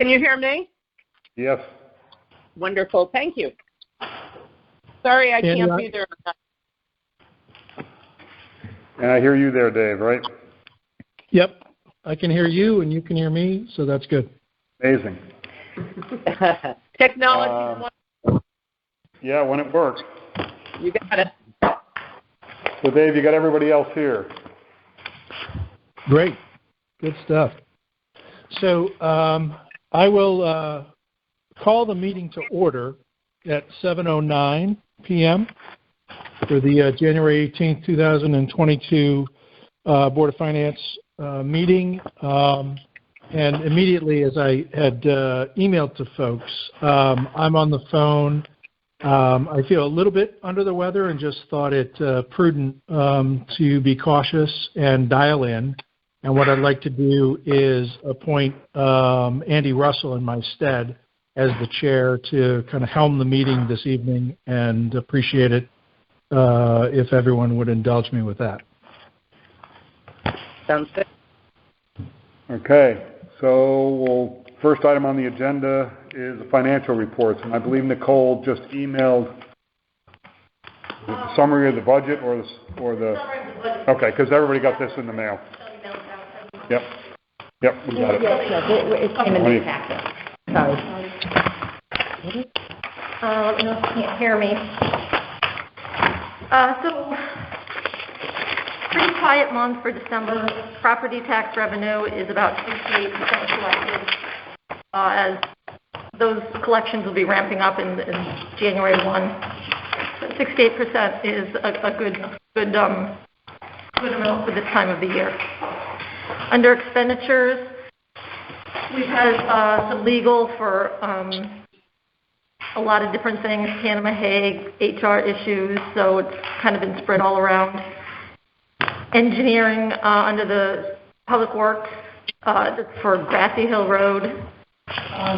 Can you hear me? Yes. Wonderful. Thank you. Sorry I can't be there. And I hear you there, Dave, right? Yep. I can hear you and you can hear me, so that's good. Amazing. Technology. Yeah, when it works. You got it. So, Dave, you got everybody else here. Great. Good stuff. So I will call the meeting to order at 7:09 p.m. for the January 18th, 2022 Board of Finance meeting. And immediately, as I had emailed to folks, I'm on the phone. I feel a little bit under the weather and just thought it prudent to be cautious and dial in. And what I'd like to do is appoint Andy Russell in my stead as the chair to kind of helm the meeting this evening, and appreciate it if everyone would indulge me with that. Sounds good. Okay. So, first item on the agenda is the financial reports. And I believe Nicole just emailed the summary of the budget or the... Summary of the budget. Okay, because everybody got this in the mail. Yep. Yep, we got it. It's in the packet. Sorry. Let me know if you can't hear me. So, pretty quiet month for December. Property tax revenue is about 68% collected, as those collections will be ramping up in January 1. 68% is a good amount for this time of the year. Under expenditures, we've had some legal for a lot of different things, Panama Hague, HR issues, so it's kind of been spread all around. Engineering under the Public Works for Grassy Hill Road,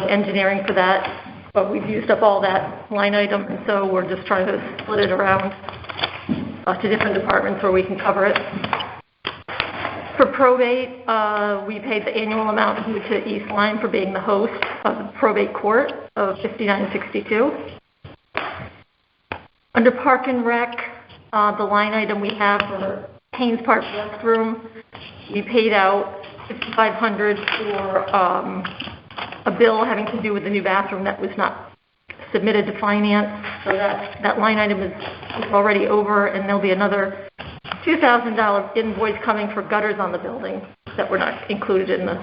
engineering for that, but we've used up all that line item, and so we're just trying to split it around to different departments where we can cover it. For probate, we paid the annual amount due to East Lyme for being the host of the probate court of $59.62. Under Park and Rec, the line item we have for Haynes Park restroom, we paid out $5,500 for a bill having to do with the new bathroom that was not submitted to finance. So that line item is already over, and there'll be another $2,000 invoice coming for gutters on the building that were not included in the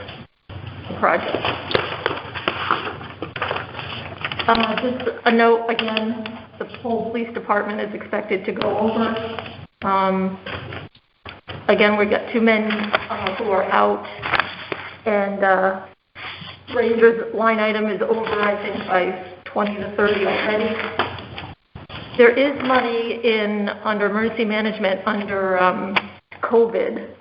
project. Just a note again, the whole police department is expected to go over. Again, we've got 2 men who are out, and Ranger's line item is over, I think, by 20 to 30 already. There is money under emergency management under COVID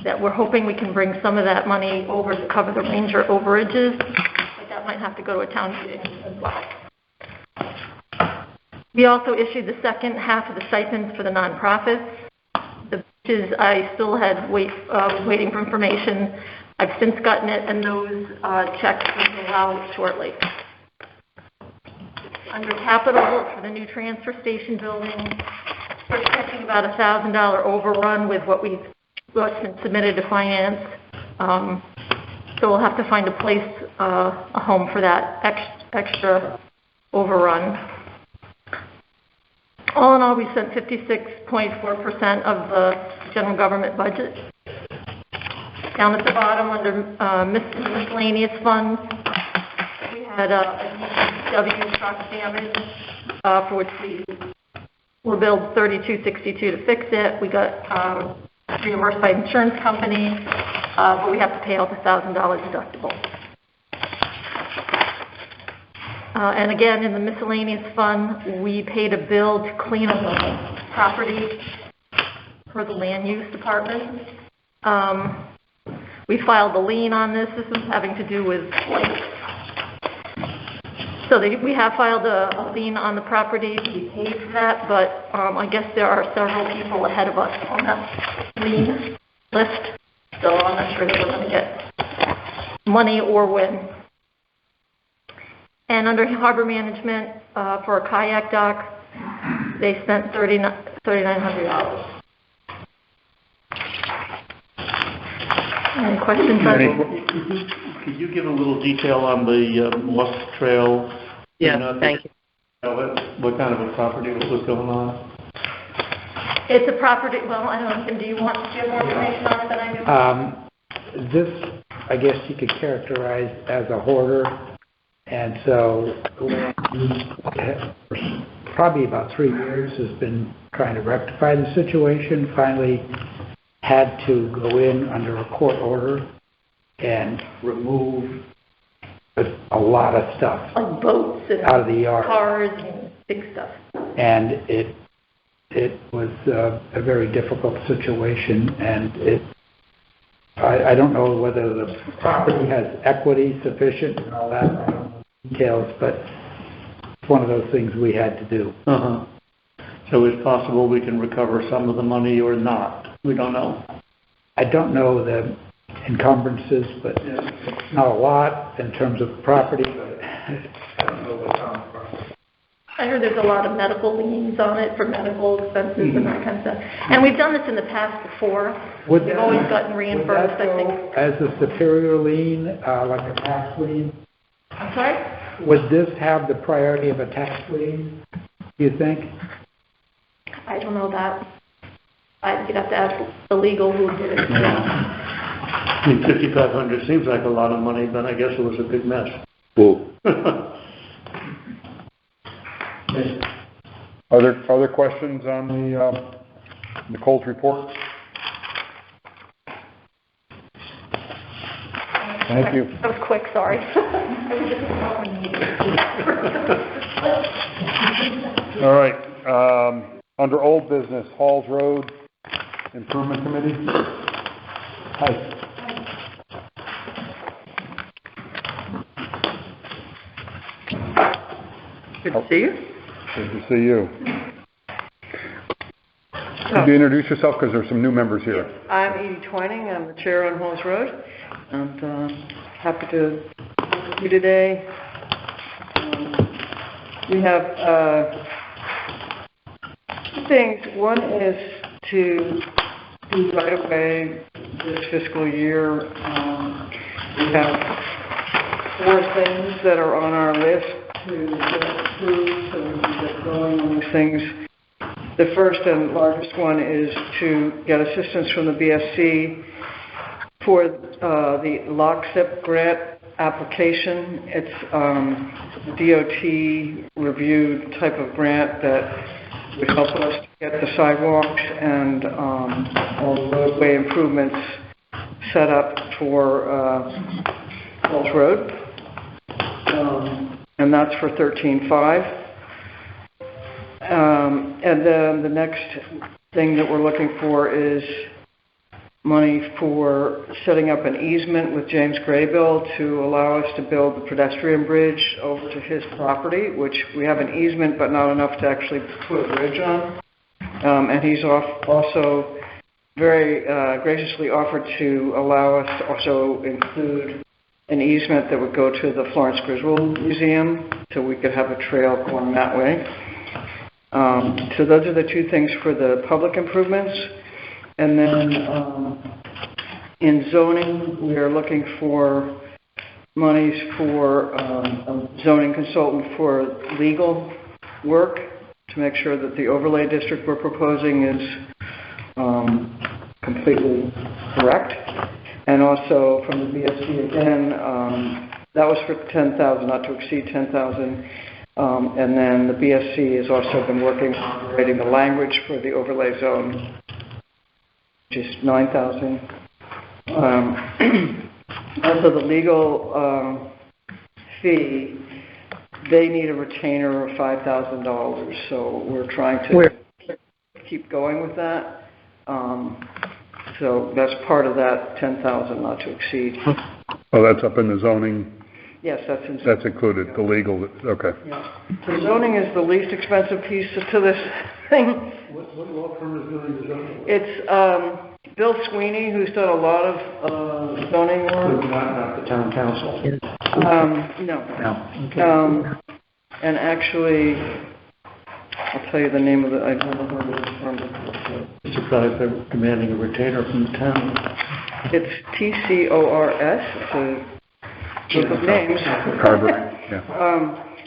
that we're hoping we can bring some of that money over to cover the Ranger overages, but that might have to go to a town meeting as well. We also issued the second half of the stipends for the nonprofits. The beaches, I still had waiting for information. I've since gotten it, and those checks will go out shortly. Under capital for the new transfer station building, we're expecting about a $1,000 overrun with what's been submitted to finance. So we'll have to find a home for that extra overrun. All in all, we spent 56.4% of the general government budget. Down at the bottom under miscellaneous funds, we had a DPW truck damage for which we were billed $32.62 to fix it. We got reimbursed by insurance company, but we have to pay out the $1,000 deductible. And again, in the miscellaneous fund, we paid a bill to clean up the property for the land use department. We filed a lien on this. This is having to do with lights. So we have filed a lien on the property. We paid for that, but I guess there are several people ahead of us on that lien list. So I'm not sure that we're going to get money or when. And under harbor management, for a kayak dock, they spent $3,900. Any questions? Could you give a little detail on the Moss Trail? Yes, thank you. What kind of a property was going on? It's a property, well, I don't know, do you have more information on it than I do? This, I guess you could characterize as a hoarder, and so probably about 3 years has been trying to rectify the situation, finally had to go in under a court order and remove a lot of stuff. Like boats and out of the yard. Cars and big stuff. And it was a very difficult situation, and I don't know whether the property has equity sufficient and all that, I don't know the details, but it's one of those things we had to do. Uh-huh. So it's possible we can recover some of the money or not. We don't know. I don't know the encumbrances, but it's not a lot in terms of property, but I don't know what's on the property. I heard there's a lot of medical liens on it for medical expenses and that kind of stuff. And we've done this in the past before. We've always gotten reimbursed, I think. As a superior lien, like a tax lien? I'm sorry? Would this have the priority of a tax lien, do you think? I don't know that. You'd have to ask the legal who did it. I mean, $5,500 seems like a lot of money, but I guess it was a big mess. Whoa. Other questions on the Nicole's report? Thank you. That was quick, sorry. All right. Under old business, Halls Road Improvement Committee. Hi. Good to see you. Good to see you. Could you introduce yourself, because there's some new members here? I'm Edie Twining. I'm the chair on Halls Road, and happy to talk to you today. We have 2 things. One is to do right away this fiscal year. We have 4 things that are on our list to get approved, so we can get going on these things. The first and largest one is to get assistance from the BSC for the LOCSIP grant application. It's a DOT reviewed type of grant that would help us to get the sidewalks and all the roadway improvements set up for Halls Road. And that's for 13.5. And then the next thing that we're looking for is money for setting up an easement with James Graybill to allow us to build the pedestrian bridge over to his property, which we have an easement but not enough to actually put a bridge on. And he's also very graciously offered to allow us to also include an easement that would go to the Florence Griswold Museum, so we could have a trail going that way. So those are the 2 things for the public improvements. And then in zoning, we are looking for monies for a zoning consultant for legal work to make sure that the overlay district we're proposing is completely correct. And also from the BSC again, that was for 10,000, not to exceed 10,000. And then the BSC has also been working on writing the language for the overlay zone, which is 9,000. Also the legal fee, they need a retainer of $5,000. So we're trying to keep going with that. So that's part of that 10,000 not to exceed. Oh, that's up in the zoning? Yes, that's in zoning. That's included, the legal, okay. Yeah. The zoning is the least expensive piece to this thing. What law firm is doing the zoning? It's Bill Sweeney, who's done a lot of zoning work. Not the town council. No. No. Okay. And actually, I'll tell you the name of it. I've never heard of this firm before. I'm surprised they're demanding a retainer from the town. It's TCORS. It's a group of names. Carver, yeah.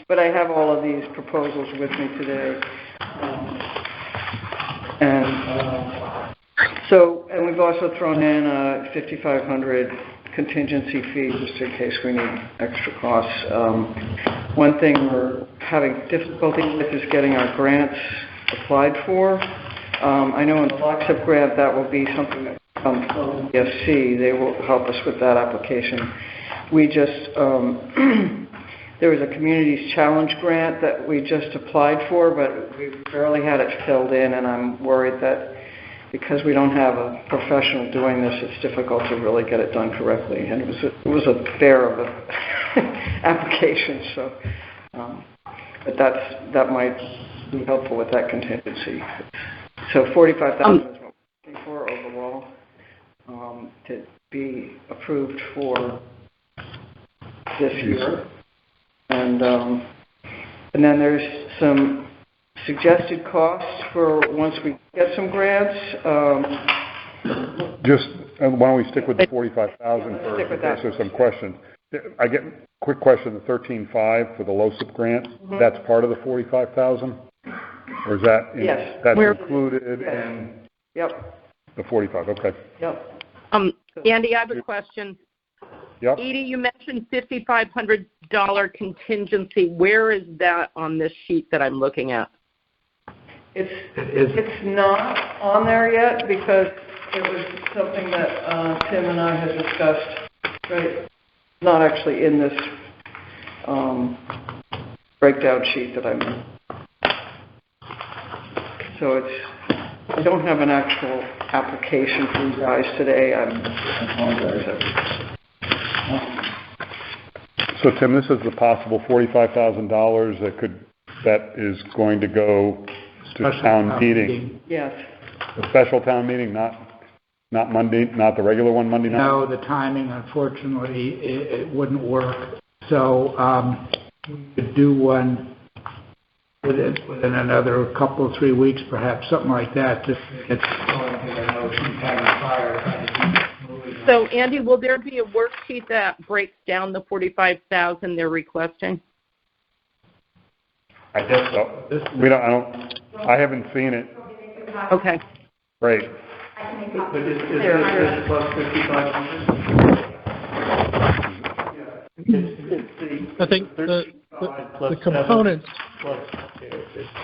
But I have all of these proposals with me today. And we've also thrown in a $5,500 contingency fee just in case we need extra costs. One thing we're having difficulty with is getting our grants applied for. I know in the LOCSIP grant that will be something that comes from the ESC. They will help us with that application. We just, there was a Communities Challenge grant that we just applied for, but we barely had it filled in, and I'm worried that because we don't have a professional doing this, it's difficult to really get it done correctly. And it was a bear of a application, so, but that might be helpful with that contingency. So $45,000 is what we're looking for overall to be approved for this year. And then there's some suggested costs for once we get some grants. Just, why don't we stick with the 45,000 first? Stick with that. There's some questions. I get quick question, the 13.5 for the LOCIP grant, that's part of the 45,000? Or is that, Yes. That's included in Yep. the 45, okay. Yep. Andy, I have a question. Yep. Edie, you mentioned $5,500 contingency. Where is that on this sheet that I'm looking at? It's not on there yet because it was something that Tim and I had discussed. Right? Not actually in this breakdown sheet that I made. So I don't have an actual application for you guys today. I apologize. So Tim, this is the possible $45,000 that is going to go to town meeting. Yes. The special town meeting, not Monday, not the regular one Monday night? No, the timing, unfortunately, it wouldn't work. So we could do one within another couple of 3 weeks, perhaps, something like that, just to get going, because I know she's having fire. So, Andy, will there be a worksheet that breaks down the $45,000 they're requesting? I guess so. I haven't seen it. Okay. Great. But is this plus 5,500? I think the components.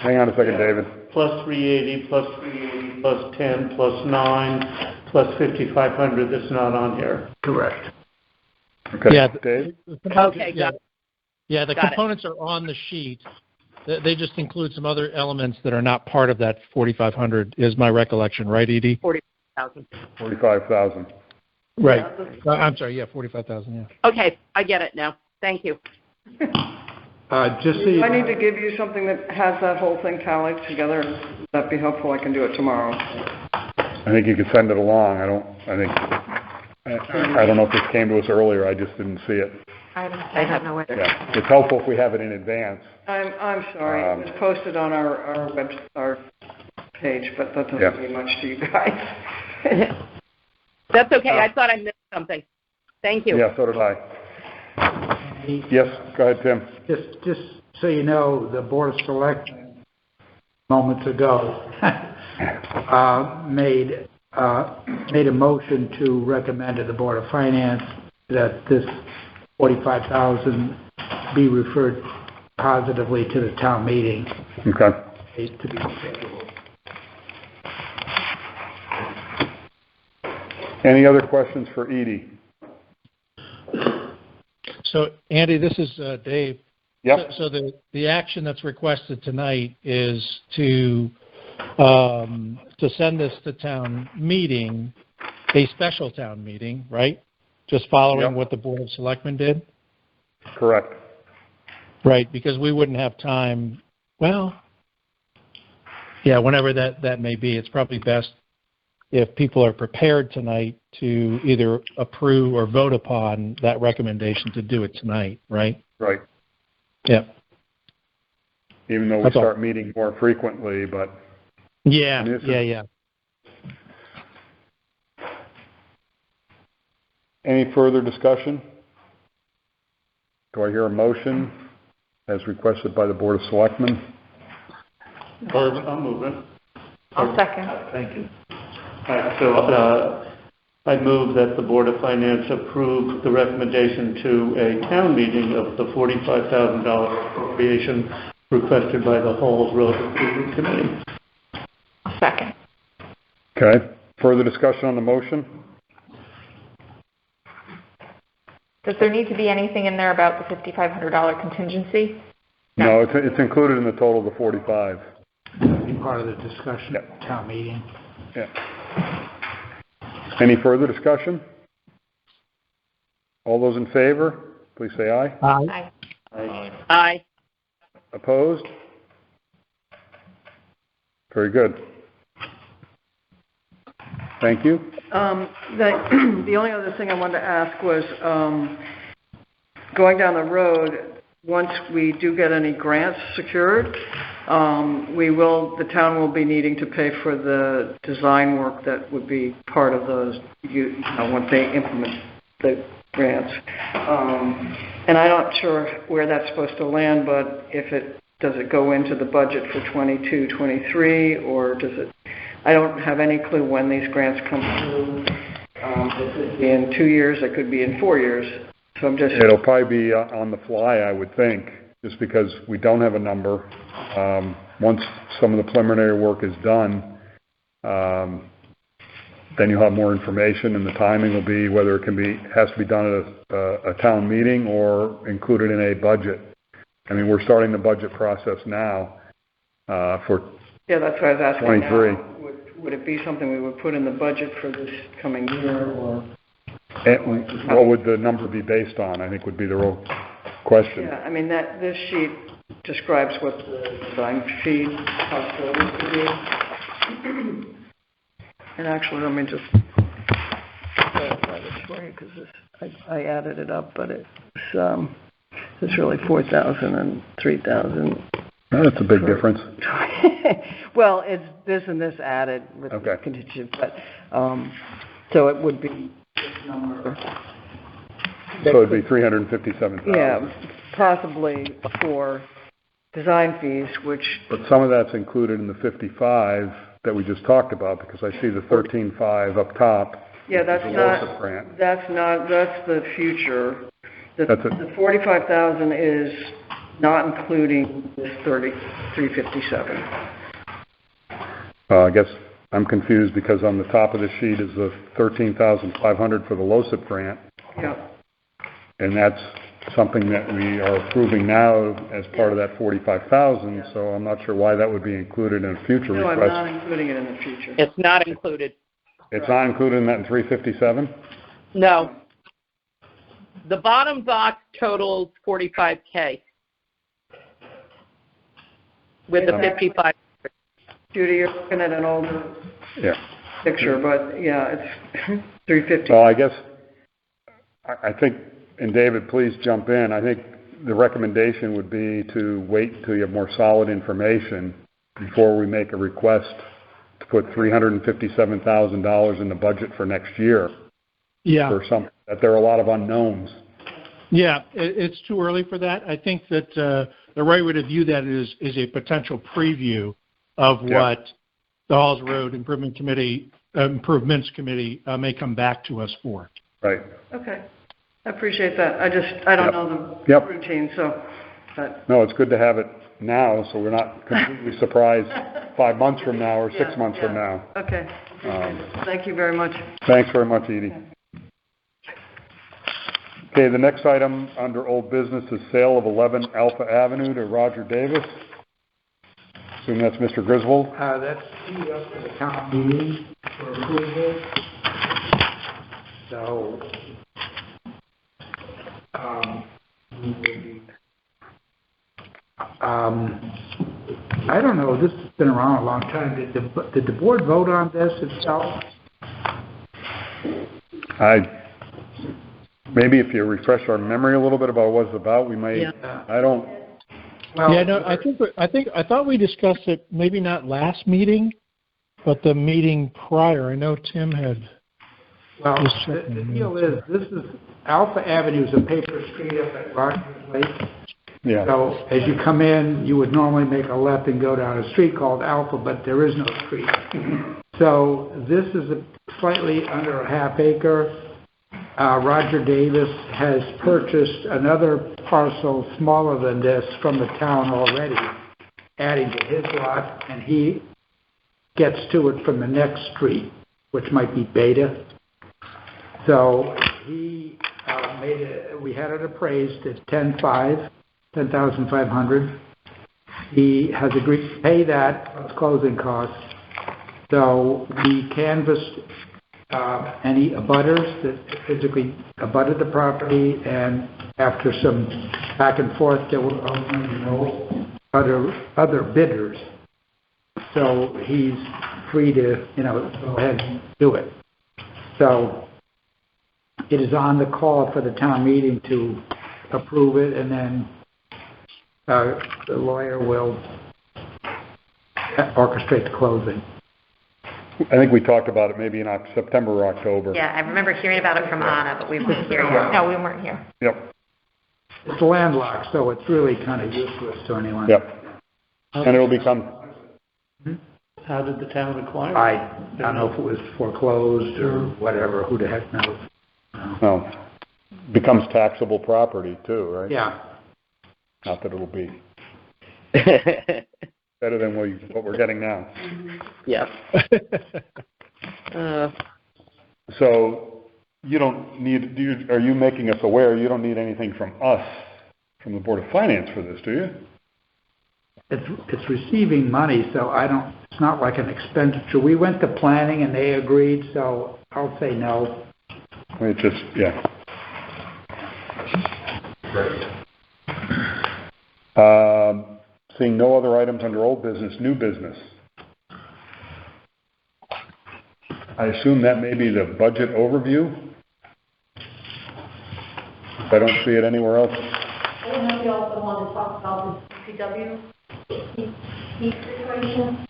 Hang on a second, David. Plus 380, plus 380, plus 10, plus 9, plus 5,500 that's not on here. Correct. Okay. Yeah. Dave? Okay, got it. Yeah, the components are on the sheet. They just include some other elements that are not part of that 4,500, is my recollection, right, Edie? 45,000. 45,000. Right. I'm sorry, 45,000, yeah. Okay, I get it now. Thank you. Just so you I need to give you something that has that whole thing tallied together. Would that be helpful? I can do it tomorrow. I think you could send it along. I don't know if this came to us earlier. I just didn't see it. I have no idea. Yeah. It's helpful if we have it in advance. I'm sorry. It was posted on our page, but that doesn't mean much to you guys. That's okay. I thought I missed something. Thank you. Yeah, so did I. Yes, go ahead, Tim. Just so you know, the Board of Selectmen moments ago made a motion to recommend to the Board of Finance that this 45,000 be referred positively to the town meeting. Okay. To be scheduled. Any other questions for Edie? So, Andy, this is Dave. Yep. So the action that's requested tonight is to send this to town meeting, a special town meeting, right? Just following what the Board of Selectmen did? Correct. Right, because we wouldn't have time, whenever that may be. It's probably best if people are prepared tonight to either approve or vote upon that recommendation to do it tonight, right? Right. Yep. Even though we start meeting more frequently, but... Yeah. Any further discussion? Do I hear a motion as requested by the Board of Selectmen? I'll move it. I'll second. Thank you. All right, so I move that the Board of Finance approve the recommendation to a town meeting of the $45,000 appropriation requested by the Halls Road Improvement Committee. I'll second. Okay. Further discussion on the motion? Does there need to be anything in there about the $5,500 contingency? No, it's included in the total of the 45. Be part of the discussion at the town meeting. Yeah. Any further discussion? All those in favor, please say aye. Aye. Aye. Aye. Opposed? Very good. Thank you. The only other thing I wanted to ask was, going down the road, once we do get any grants secured, the town will be needing to pay for the design work that would be part of those, once they implement the grants. And I'm not sure where that's supposed to land, but does it go into the budget for 22, 23, or does it? I don't have any clue when these grants come through. It could be in 2 years, it could be in 4 years. So I'm just... It'll probably be on the fly, I would think, just because we don't have a number. Once some of the preliminary work is done, then you'll have more information, and the timing will be whether it has to be done at a town meeting or included in a budget. I mean, we're starting the budget process now for... Yeah, that's what I was asking. 23. Now. Would it be something we would put in the budget for this coming year, or? And what would the number be based on, I think would be the real question. Yeah, I mean, this sheet describes what the design fee possibilities could be. And actually, let me just clarify this for you, because I added it up, but it's really 4,000 and 3,000. That's a big difference. Well, it's this and this added with the contingent, but so it would be this number. So it'd be $357,000. Yeah, possibly for design fees, which. But some of that's included in the 55 that we just talked about, because I see the 13.5 up top. Yeah, that's the future. The 45,000 is not including this 357. I guess I'm confused because on the top of the sheet is the 13,500 for the LoCIP grant. Yeah. And that's something that we are approving now as part of that 45,000. So I'm not sure why that would be included in a future request. No, I'm not including it in the future. It's not included. It's not included in that in 357? No. The bottom box totals $45K with the 55. Judy, you're looking at an older picture, but yeah, it's 350. Well, I guess I think, and David, please jump in. I think the recommendation would be to wait until you have more solid information before we make a request to put $357,000 in the budget for next year. Yeah. For something that there are a lot of unknowns. Yeah, it's too early for that. I think that the right way to view that is a potential preview of what the Halls Road Improvements Committee may come back to us for. Right. Okay. I appreciate that. I don't know the routine, so. But. No, it's good to have it now, so we're not completely surprised 5 months from now or 6 months from now. Okay. Thank you very much. Thanks very much, Edie. Okay, the next item under old business is sale of 11 Alpha Avenue to Roger Davis. Assume that's Mr. Griswold. That's teed up for the town meeting for approval. So, I don't know. This has been around a long time. Did the board vote on this itself? Maybe if you refresh our memory a little bit about what it's about, we may, Yeah. I don't, Well, Yeah, no, I thought we discussed it, maybe not last meeting, but the meeting prior. I know Tim had. well, Just the checking. deal is, this is, Alpha Avenue's a paper street up at Rogers Lake. yeah. So as you come in, you would normally make a left and go down a street called Alpha, but there is no street. So this is a slightly under a half acre. Roger Davis has purchased another parcel smaller than this from the town already, adding to his lot, and he gets to it from the next street, which might be Beta. So he we had it appraised at $10,500. He has agreed to pay that plus closing costs. So we canvassed any abutters that physically abutted the property, and after some back and forth, there were no other bidders. So he's free to, go ahead and do it. So it is on the call for the town meeting to approve it, and then the lawyer will orchestrate the closing. I think we talked about it maybe in September or October. Yeah, I remember hearing about it from Anna, but we weren't here yet. No, we weren't here. Yep, It's landlocked, so it's really kind of useless to anyone. yep. And it'll become, How did the town acquire it? I don't know if it was foreclosed or whatever, who the heck knows. becomes taxable property too, right? Yeah. Not that it'll be better than what we're getting now. Yes. So you don't need, are you making us aware you don't need anything from us, from the Board of Finance for this, do you? It's receiving money, so it's not like an expenditure. We went to planning and they agreed, so I'll say no. It just, yeah. Seeing no other items under old business, new business. I assume that may be the budget overview. If I don't see it anywhere else. I don't know if you also want to talk about the CW heat situation.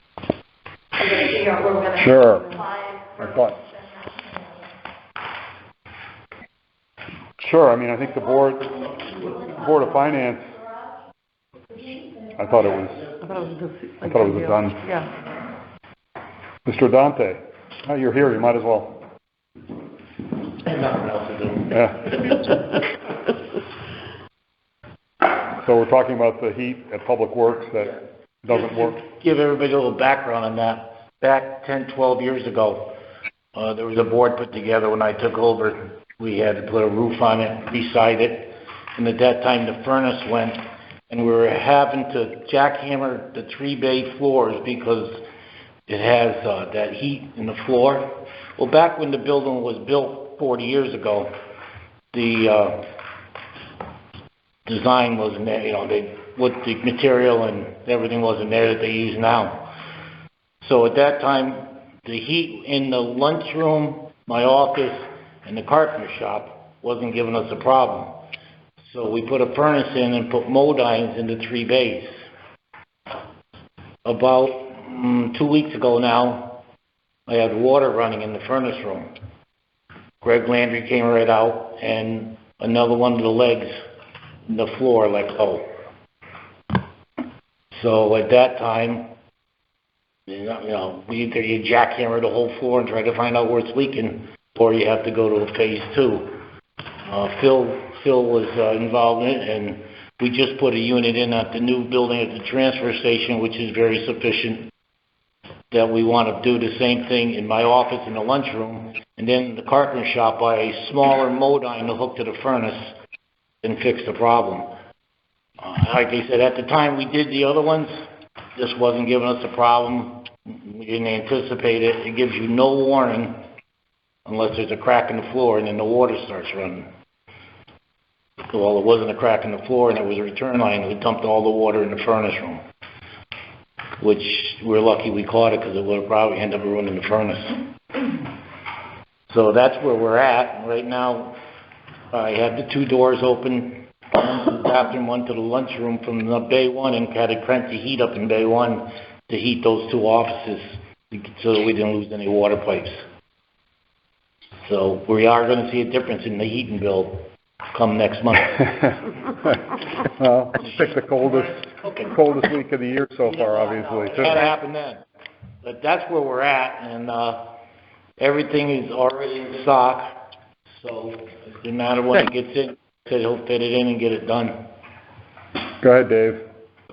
I'm going to figure out where we're going to Sure. apply. I thought. Sure. I mean, I think the Board of Finance. I thought it was done. Yeah. Mr. Dante, you're here. You might as well. Nothing else to do. Yeah. So we're talking about the heat at Public Works that doesn't work. Give everybody a little background on that. Back 10, 12 years ago, there was a board put together when I took over. We had to put a roof on it, re-side it, and at that time the furnace went, and we were having to jackhammer the 3-bay floors because it has that heat in the floor. Well, back when the building was built 40 years ago, the design wasn't there, with the material and everything wasn't there that they use now. So at that time, the heat in the lunchroom, my office, and the carpenter shop wasn't giving us a problem. So we put a furnace in and put modines in the 3 bays. About 2 weeks ago now, I had water running in the furnace room. Greg Landry came right out, and another one of the legs in the floor let go. So at that time, either you jackhammer the whole floor and try to find out where it's leaking, or you have to go to a phase 2. Phil was involved in it, and we just put a unit in at the new building at the transfer station, which is very sufficient. That we want to do the same thing in my office in the lunchroom, and then in the carpenter shop buy a smaller modine to hook to the furnace and fix the problem. Like I said, at the time we did the other ones, this wasn't giving us a problem. We didn't anticipate it. It gives you no warning unless there's a crack in the floor and then the water starts running. Well, there wasn't a crack in the floor and there was a return line, and we dumped all the water in the furnace room, which we're lucky we caught it because it would have probably ended up ruining the furnace. So that's where we're at. Right now, I have the 2 doors open, one to the bathroom, one to the lunchroom from the Bay 1, and had to crank the heat up in Bay 1 to heat those 2 offices so that we didn't lose any water pipes. So we are going to see a difference in the heating bill come next month. Well, pick the coldest week of the year so far, obviously. It had to happen then. But that's where we're at, and everything is already in stock. So no matter when it gets in, he'll fit it in and get it done. Go ahead, Dave.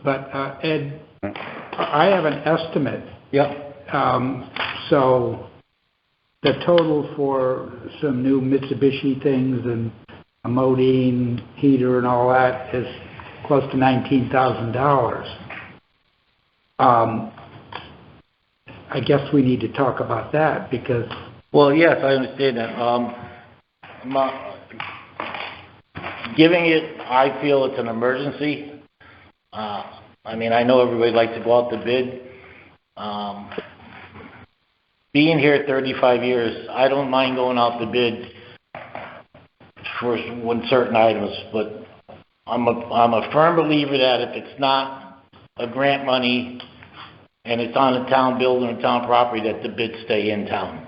But, Ed, I have an estimate. Yep. So the total for some new Mitsubishi things and a Modine heater and all that is close to $19,000. I guess we need to talk about that because... Well, yes, I understand that. Giving it, I feel it's an emergency. I mean, I know everybody likes to go out to bid. Being here 35 years, I don't mind going out to bid for certain items, but I'm a firm believer that if it's not a grant money and it's on a town building or town property, that the bids stay in town.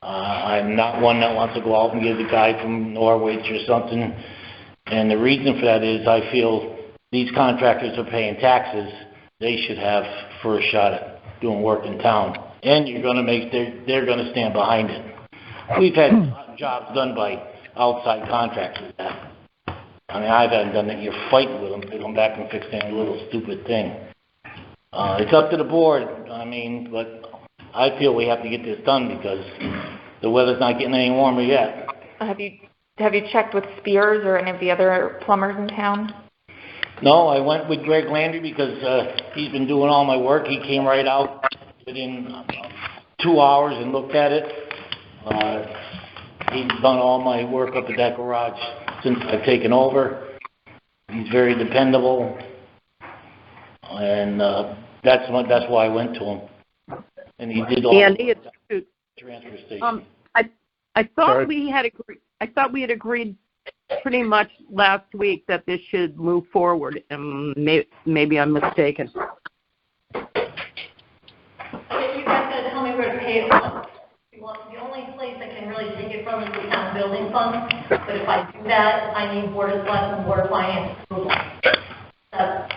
I'm not one that wants to go out and give the guy from Norwich or something. And the reason for that is I feel these contractors are paying taxes. They should have first shot at doing work in town. And they're going to stand behind it. We've had jobs done by outside contractors. I mean, I've had done that. You're fighting with them to come back and fix any little stupid thing. It's up to the board. I mean, but I feel we have to get this done because the weather's not getting any warmer yet. Have you checked with Spears or any of the other plumbers in town? No, I went with Greg Landry because he's been doing all my work. He came right out within 2 hours and looked at it. He's done all my work up at that garage since I've taken over. He's very dependable, and that's why I went to him. And he did all Andy, the transfer station. I thought we had agreed pretty much last week that this should move forward, and maybe I'm mistaken. If you guys gotta tell me where to pay it from. The only place I can really take it from is the town building fund, but if I do that, I need Board of Selectmen and Board of Finance approval. That's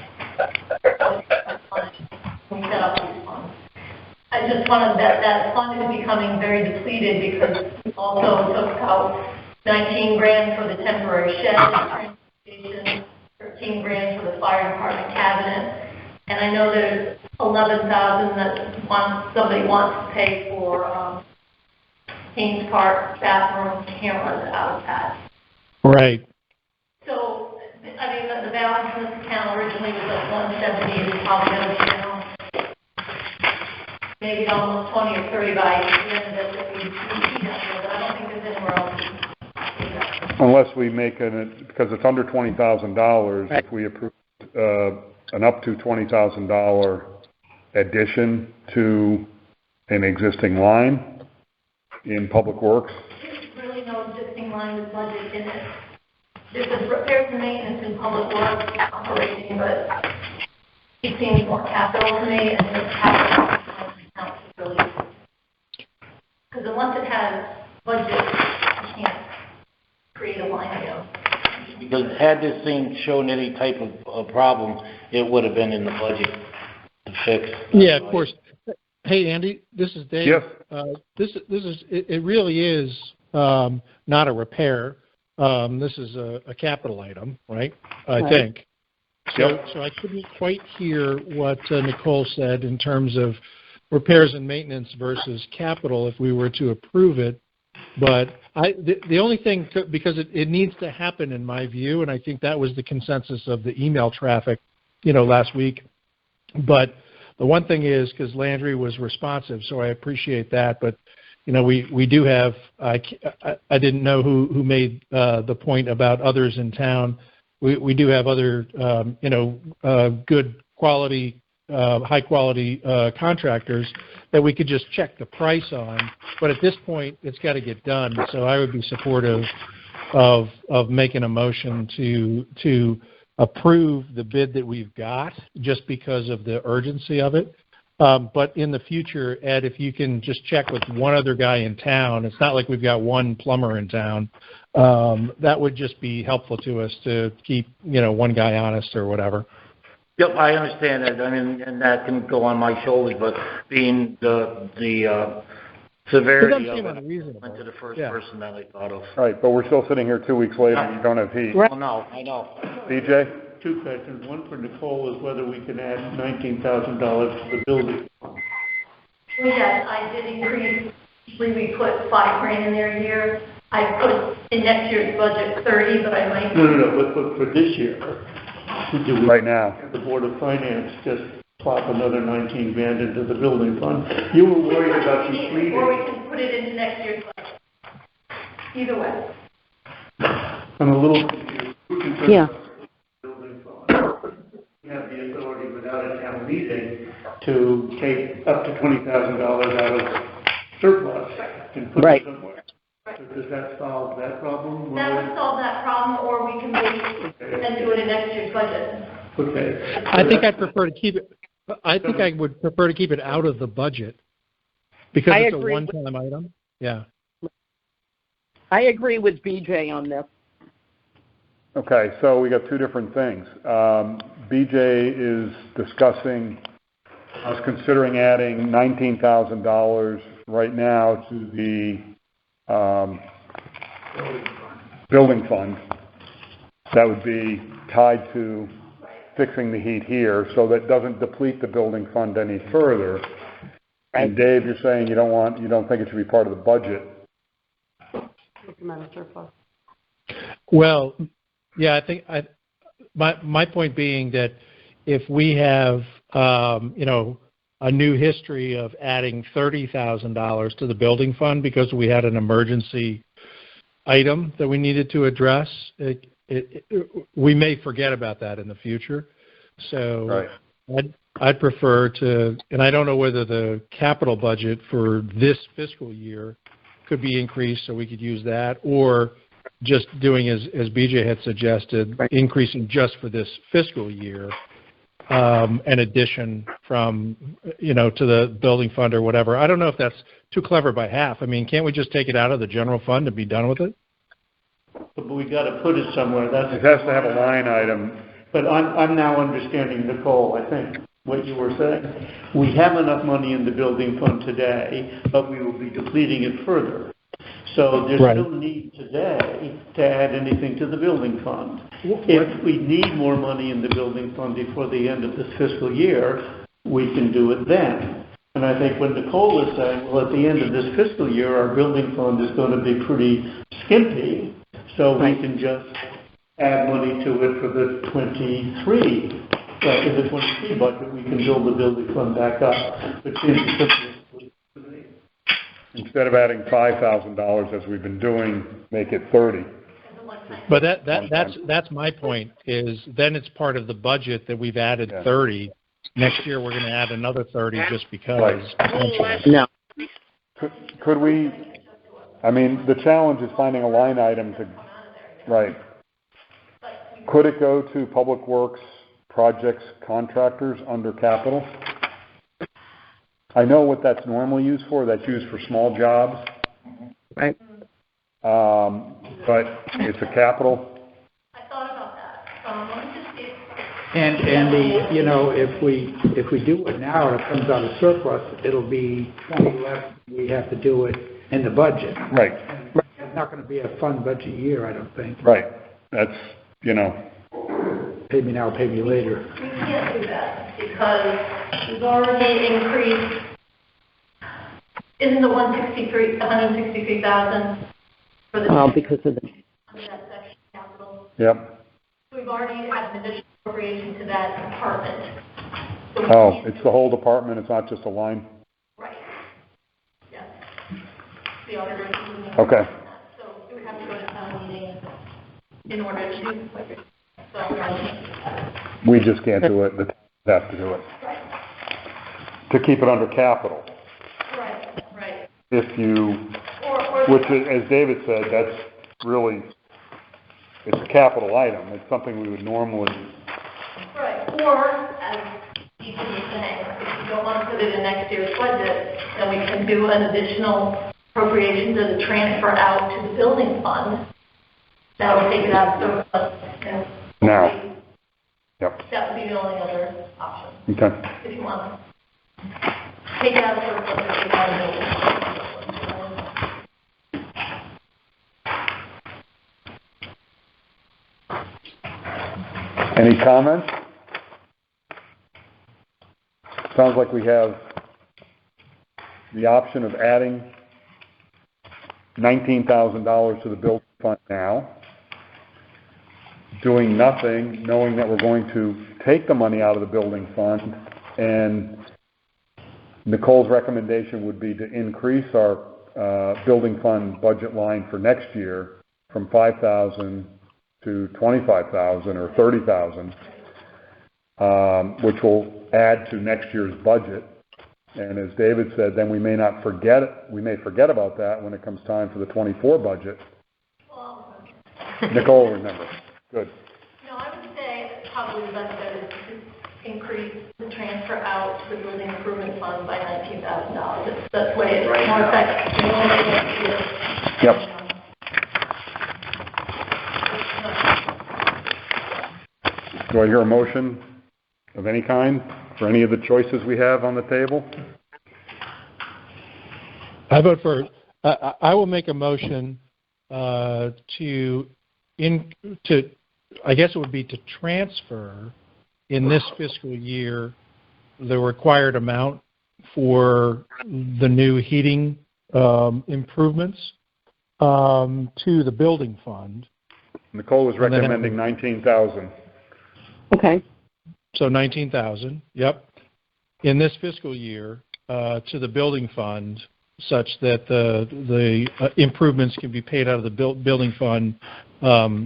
we set up these funds. I just wanted that fund is becoming very depleted because we also took out $19,000 for the temporary shed, transportation, $13,000 for the fire department cabinet, and I know there's $11,000 that somebody wants to pay for Haynes Park bathroom cameras out of that. Right. So, I mean, the balance in this account originally was like $170. It's probably going to be down maybe almost 20 or 30 by the end of it. But I don't think there's anywhere else. Unless we make because it's under $20,000, if we approve an up to $20,000 addition to an existing line in Public Works. There's really no existing line with budget in it. There's a repairs and maintenance in Public Works operating, but it seems more capital to me, and it's capital really. Because unless it has budget, you can't create a line item. Because had this thing shown any type of problem, it would have been in the budget to fix. Yeah, of course. Hey, Andy, this is Dave. Yes. It really is not a repair. This is a capital item, right? I think. So I couldn't quite hear what Nicole said in terms of repairs and maintenance versus capital if we were to approve it. But the only thing, because it needs to happen in my view, and I think that was the consensus of the email traffic, last week. But the one thing is, because Landry was responsive, so I appreciate that. But we do have. I didn't know who made the point about others in town. We do have other good quality high-quality contractors that we could just check the price on. But at this point, it's got to get done. So I would be supportive of making a motion to approve the bid that we've got just because of the urgency of it. But in the future, Ed, if you can just check with one other guy in town, it's not like we've got one plumber in town, that would just be helpful to us to keep, one guy honest or whatever. Yep, I understand that. I mean, and that can go on my shoulders, but being the severity of it, I went to the first person that I thought of. Right, but we're still sitting here 2 weeks later and you don't have heat. Well, no, I know. BJ? Two questions. One for Nicole is whether we can add $19,000 to the building. Yes, I did increase. Usually we put $5,000 in there a year. I put in next year's budget 30, but I might. No, but for this year. Right now. The Board of Finance just plop another $19,000 into the building fund. You were worried about depleting. Or we can put it into next year's budget. Either way. I'm a little confused. Yeah. We have the authority without a town meeting to take up to $20,000 out of surplus and put it somewhere. So does that solve that problem? That would solve that problem, or we can wait and do it in next year's budget. Okay. I think I'd prefer to keep it. I think I would prefer to keep it out of the budget because it's a one-time item. Yeah. I agree with BJ on this. Okay, so we got two different things. BJ is discussing us considering adding $19,000 right now to the building fund. That would be tied to fixing the heat here, so that doesn't deplete the building fund any further. Right. And Dave, you're saying you don't think it should be part of the budget. Well, yeah, I think my point being that if we have a new history of adding $30,000 to the building fund because we had an emergency item that we needed to address, we may forget about that in the future. So right. I'd prefer to, and I don't know whether the capital budget for this fiscal year could be increased so we could use that, or just doing as BJ had suggested, increasing just for this fiscal year, an addition from, to the building fund or whatever. I don't know if that's too clever by half. I mean, can't we just take it out of the general fund and be done with it? But we got to put it somewhere. It has to have a line item. But I'm now understanding, Nicole, I think, what you were saying. We have enough money in the building fund today, but we will be depleting it further. So there's no need today to add anything to the building fund. If we need more money in the building fund before the end of this fiscal year, we can do it then. And I think what Nicole is saying, well, at the end of this fiscal year, our building fund is going to be pretty skimpy, so we can just add money to it for the 23 budget. We can build the building fund back up. Which seems instead of adding $5,000 as we've been doing, make it 30. But that's my point. Is then it's part of the budget that we've added 30. Next year we're going to add another 30 just because. Right. No. Could we? I mean, the challenge is finding a line item to. Right. Could it go to Public Works projects contractors under capital? I know what that's normally used for. That's used for small jobs. Right. But it's a capital. I thought about that. Let me just see. And if we do it now and it comes out of surplus, it'll be 20 less. We have to do it in the budget. Right. And it's not going to be a fun budget year, I don't think. Right. That's Pay me now, pay me later. We can't do that because we've already increased. Isn't the 163,000 for the because of the that section capital? Yep. We've already had an additional appropriation to that department. So it's the whole department. It's not just a line. Right. Yes. The auditor. Okay. So we would have to go to town meeting in order to do the budget. So we just can't do it. The towns have to do it. Right. to keep it under capital. Right. If you, which is, as David said, that's really, it's a capital item. It's something we would normally. Right. Or, as Ethan was saying, if you don't want to put it in next year's budget, then we can do an additional appropriations as a transfer out to the building fund. That would take it out of surplus. Now. Yep. That would be the only other option. Okay. If you want to take it out of surplus or take it out of building fund. Any comments? Sounds like we have the option of adding $19,000 to the building fund now, doing nothing, knowing that we're going to take the money out of the building fund, and Nicole's recommendation would be to increase our building fund budget line for next year from $5,000 to $25,000 or $30,000, which will add to next year's budget. And as David said, then we may forget about that when it comes time for the 24 budget. Nicole, remember. Good. No, I would say that probably the best bet is to increase the transfer out to the building improvement fund by $19,000. That's the way it's more effective. Yep. Do I hear a motion of any kind for any of the choices we have on the table? I vote for. I will make a motion to. I guess it would be to transfer in this fiscal year the required amount for the new heating improvements to the building fund. Nicole was recommending $19,000. Okay. So $19,000. Yep. In this fiscal year to the building fund, such that the improvements can be paid out of the building fund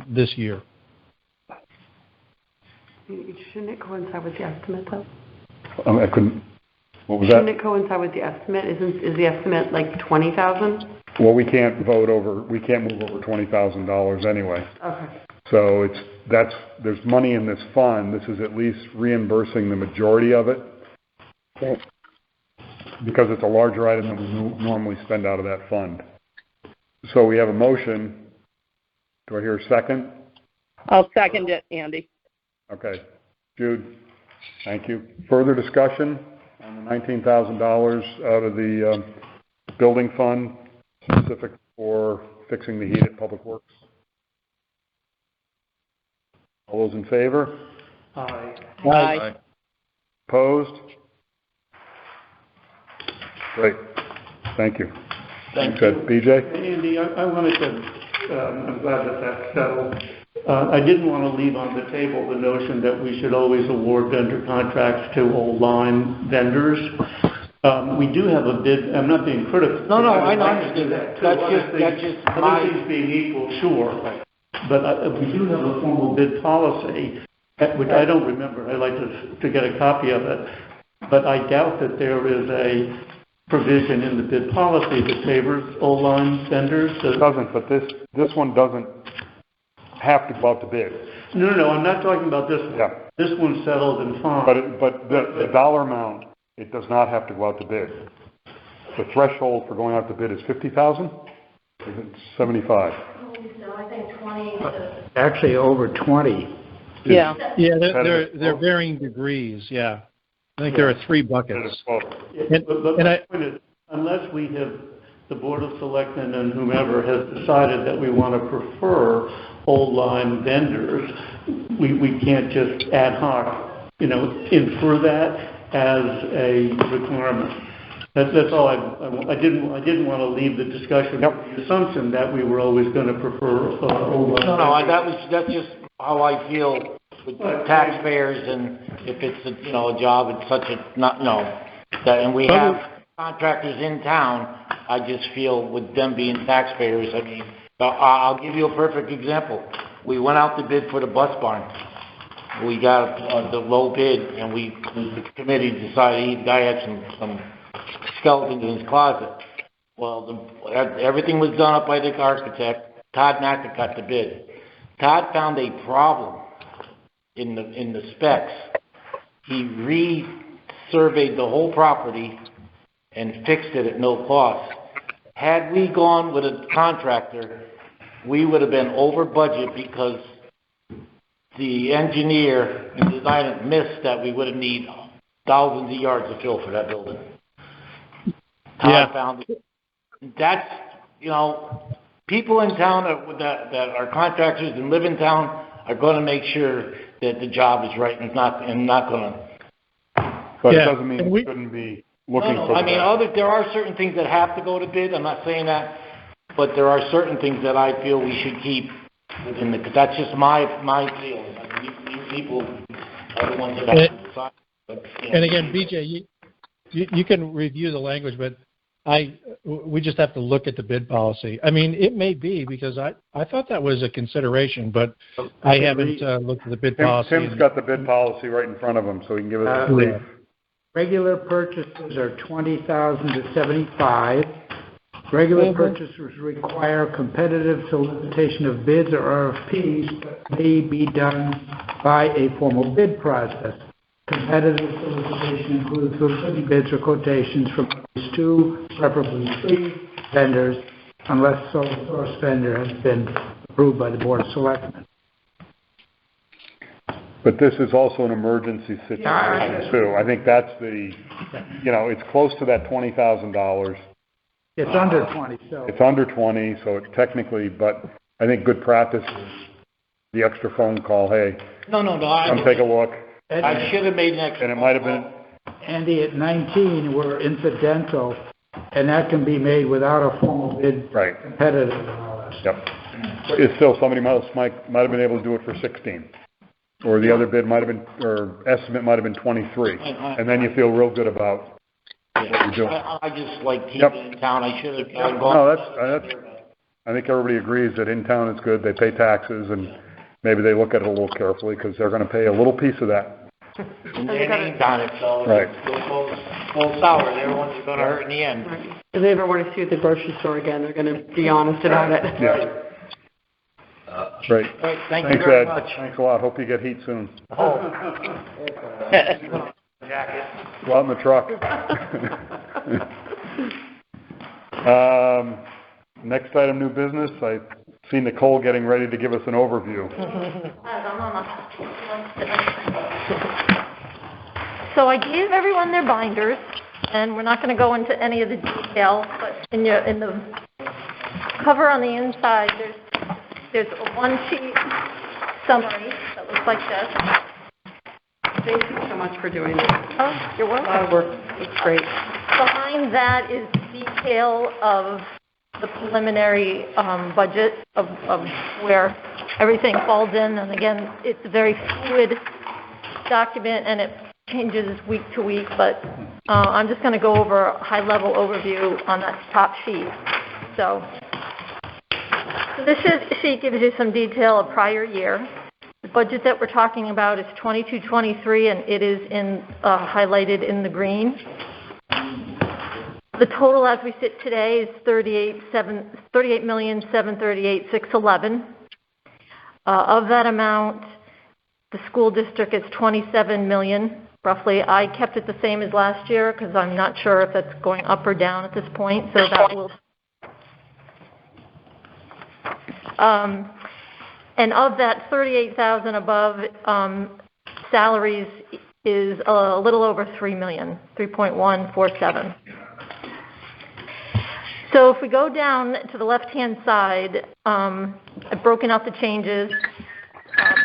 this year. Shouldn't it coincide with the estimate, though? I couldn't. What was that? Shouldn't it coincide with the estimate? Is the estimate like $20,000? Well, we can't move over $20,000 anyway. Okay. So there's money in this fund. This is at least reimbursing the majority of it. Okay. Because it's a larger item than we normally spend out of that fund. So we have a motion. Do I hear a second? I'll second it, Andy. Okay. Jude, thank you. Further discussion on the $19,000 out of the building fund specific for fixing the heat at Public Works? All those in favor? Aye. Aye. Opposed? Great. Thank you. Thank you. BJ? Andy, I wanted to, I'm glad that's settled. I didn't want to leave on the table the notion that we should always award vendor contracts to old line vendors. We do have a bid. I'm not being critical. No, I understand that. That's just other things being equal, sure. Right. But we do have a formal bid policy, which I don't remember. I'd like to get a copy of it. But I doubt that there is a provision in the bid policy that favors old line vendors. It doesn't, but this one doesn't have to go out to bid. No, I'm not talking about this one. Yeah. This one's settled and fine. But the dollar amount, it does not have to go out to bid. The threshold for going out to bid is $50,000? Is it 75? No, I think 20. Actually, over 20. Yeah. Yeah, they're varying degrees. Yeah. I think there are 3 buckets. But my point is, unless we have, the Board of Selectmen and whomever has decided that we want to prefer old line vendors, we can't just ad hoc, infer that as a requirement. That's all. I didn't want to leave the discussion with the assumption that we were always going to prefer old line. No, that's just how I feel with taxpayers, and if it's a job, it's such a and we have contractors in town. I just feel with them being taxpayers. I mean, I'll give you a perfect example. We went out to bid for the bus barn. we got the low bid, and the committee decided the guy had some skeletons in his closet. Well, everything was done up by the architect. Todd Macker got the bid. Todd found a problem in the specs. He re-surveyed the whole property and fixed it at no cost. Had we gone with a contractor, we would have been over budget because the engineer and designer missed that we would have need thousands of yards of fill for that building. Todd found it. That's, people in town that are contractors and live in town are going to make sure that the job is right and not going to. But it doesn't mean we shouldn't be looking for. I mean, there are certain things that have to go to bid. I'm not saying that, but there are certain things that I feel we should keep within the. That's just my feeling. I mean, these people are the ones that have to decide. But, and again, BJ, you can review the language, but we just have to look at the bid policy. I mean, it may be because I thought that was a consideration, but I haven't looked at the bid policy. Tim's got the bid policy right in front of him, so he can give us a brief. Regular purchases are 20,000 to 75. Regular purchases require competitive solicitation of bids or RFPs, but may be done by a formal bid process. Competitive solicitation includes soliciting bids or quotations from at least 2, preferably 3 vendors, unless sole source vendor has been approved by the Board of Selectmen. But this is also an emergency situation too. I think that's it's close to that $20,000. It's under 20, so. It's under 20, so technically, but I think good practice is the extra phone call. Hey, no. Come take a look. I should have made an extra. And it might have been. Andy, at 19, we're incidental, and that can be made without a formal bid. Right. Competitive and all that. Yep. It's still somebody else might have been able to do it for 16. Or the other bid might have been, or estimate might have been 23, and then you feel real good about what you're doing. I just like keeping it in town. I should have gone. No, that's. I think everybody agrees that in town it's good. They pay taxes, and maybe they look at it a little carefully because they're going to pay a little piece of that. And their name's on it, so right. It's full sour. They're the ones who's going to hurt in the end. Right. If they ever want to see you at the grocery store again, they're going to be honest about it. Yeah. Great. Thanks, Ed. very much. Thanks a lot. Hope you get heat soon. Oh. Jacket. Go out in the truck. Next item, new business. I see Nicole getting ready to give us an overview. So I gave everyone their binders, and we're not going to go into any of the details, but in the cover on the inside, there's a one-sheet summary that looks like this. Thank you so much for doing this. Oh, you're welcome. A lot of work. It's great. Behind that is detail of the preliminary budget of where everything falls in. And again, it's a very fluid document, and it changes week to week. But I'm just going to go over a high-level overview on that top sheet. So this sheet gives you some detail of prior year. The budget that we're talking about is 22-23, and it is highlighted in the green. The total as we sit today is $38,738,611. Of that amount, the school district is $27 million, roughly. I kept it the same as last year because I'm not sure if that's going up or down at this point, so that will. And of that 38,000 above, salaries is a little over $3 million, 3.147. So if we go down to the left-hand side, I've broken out the changes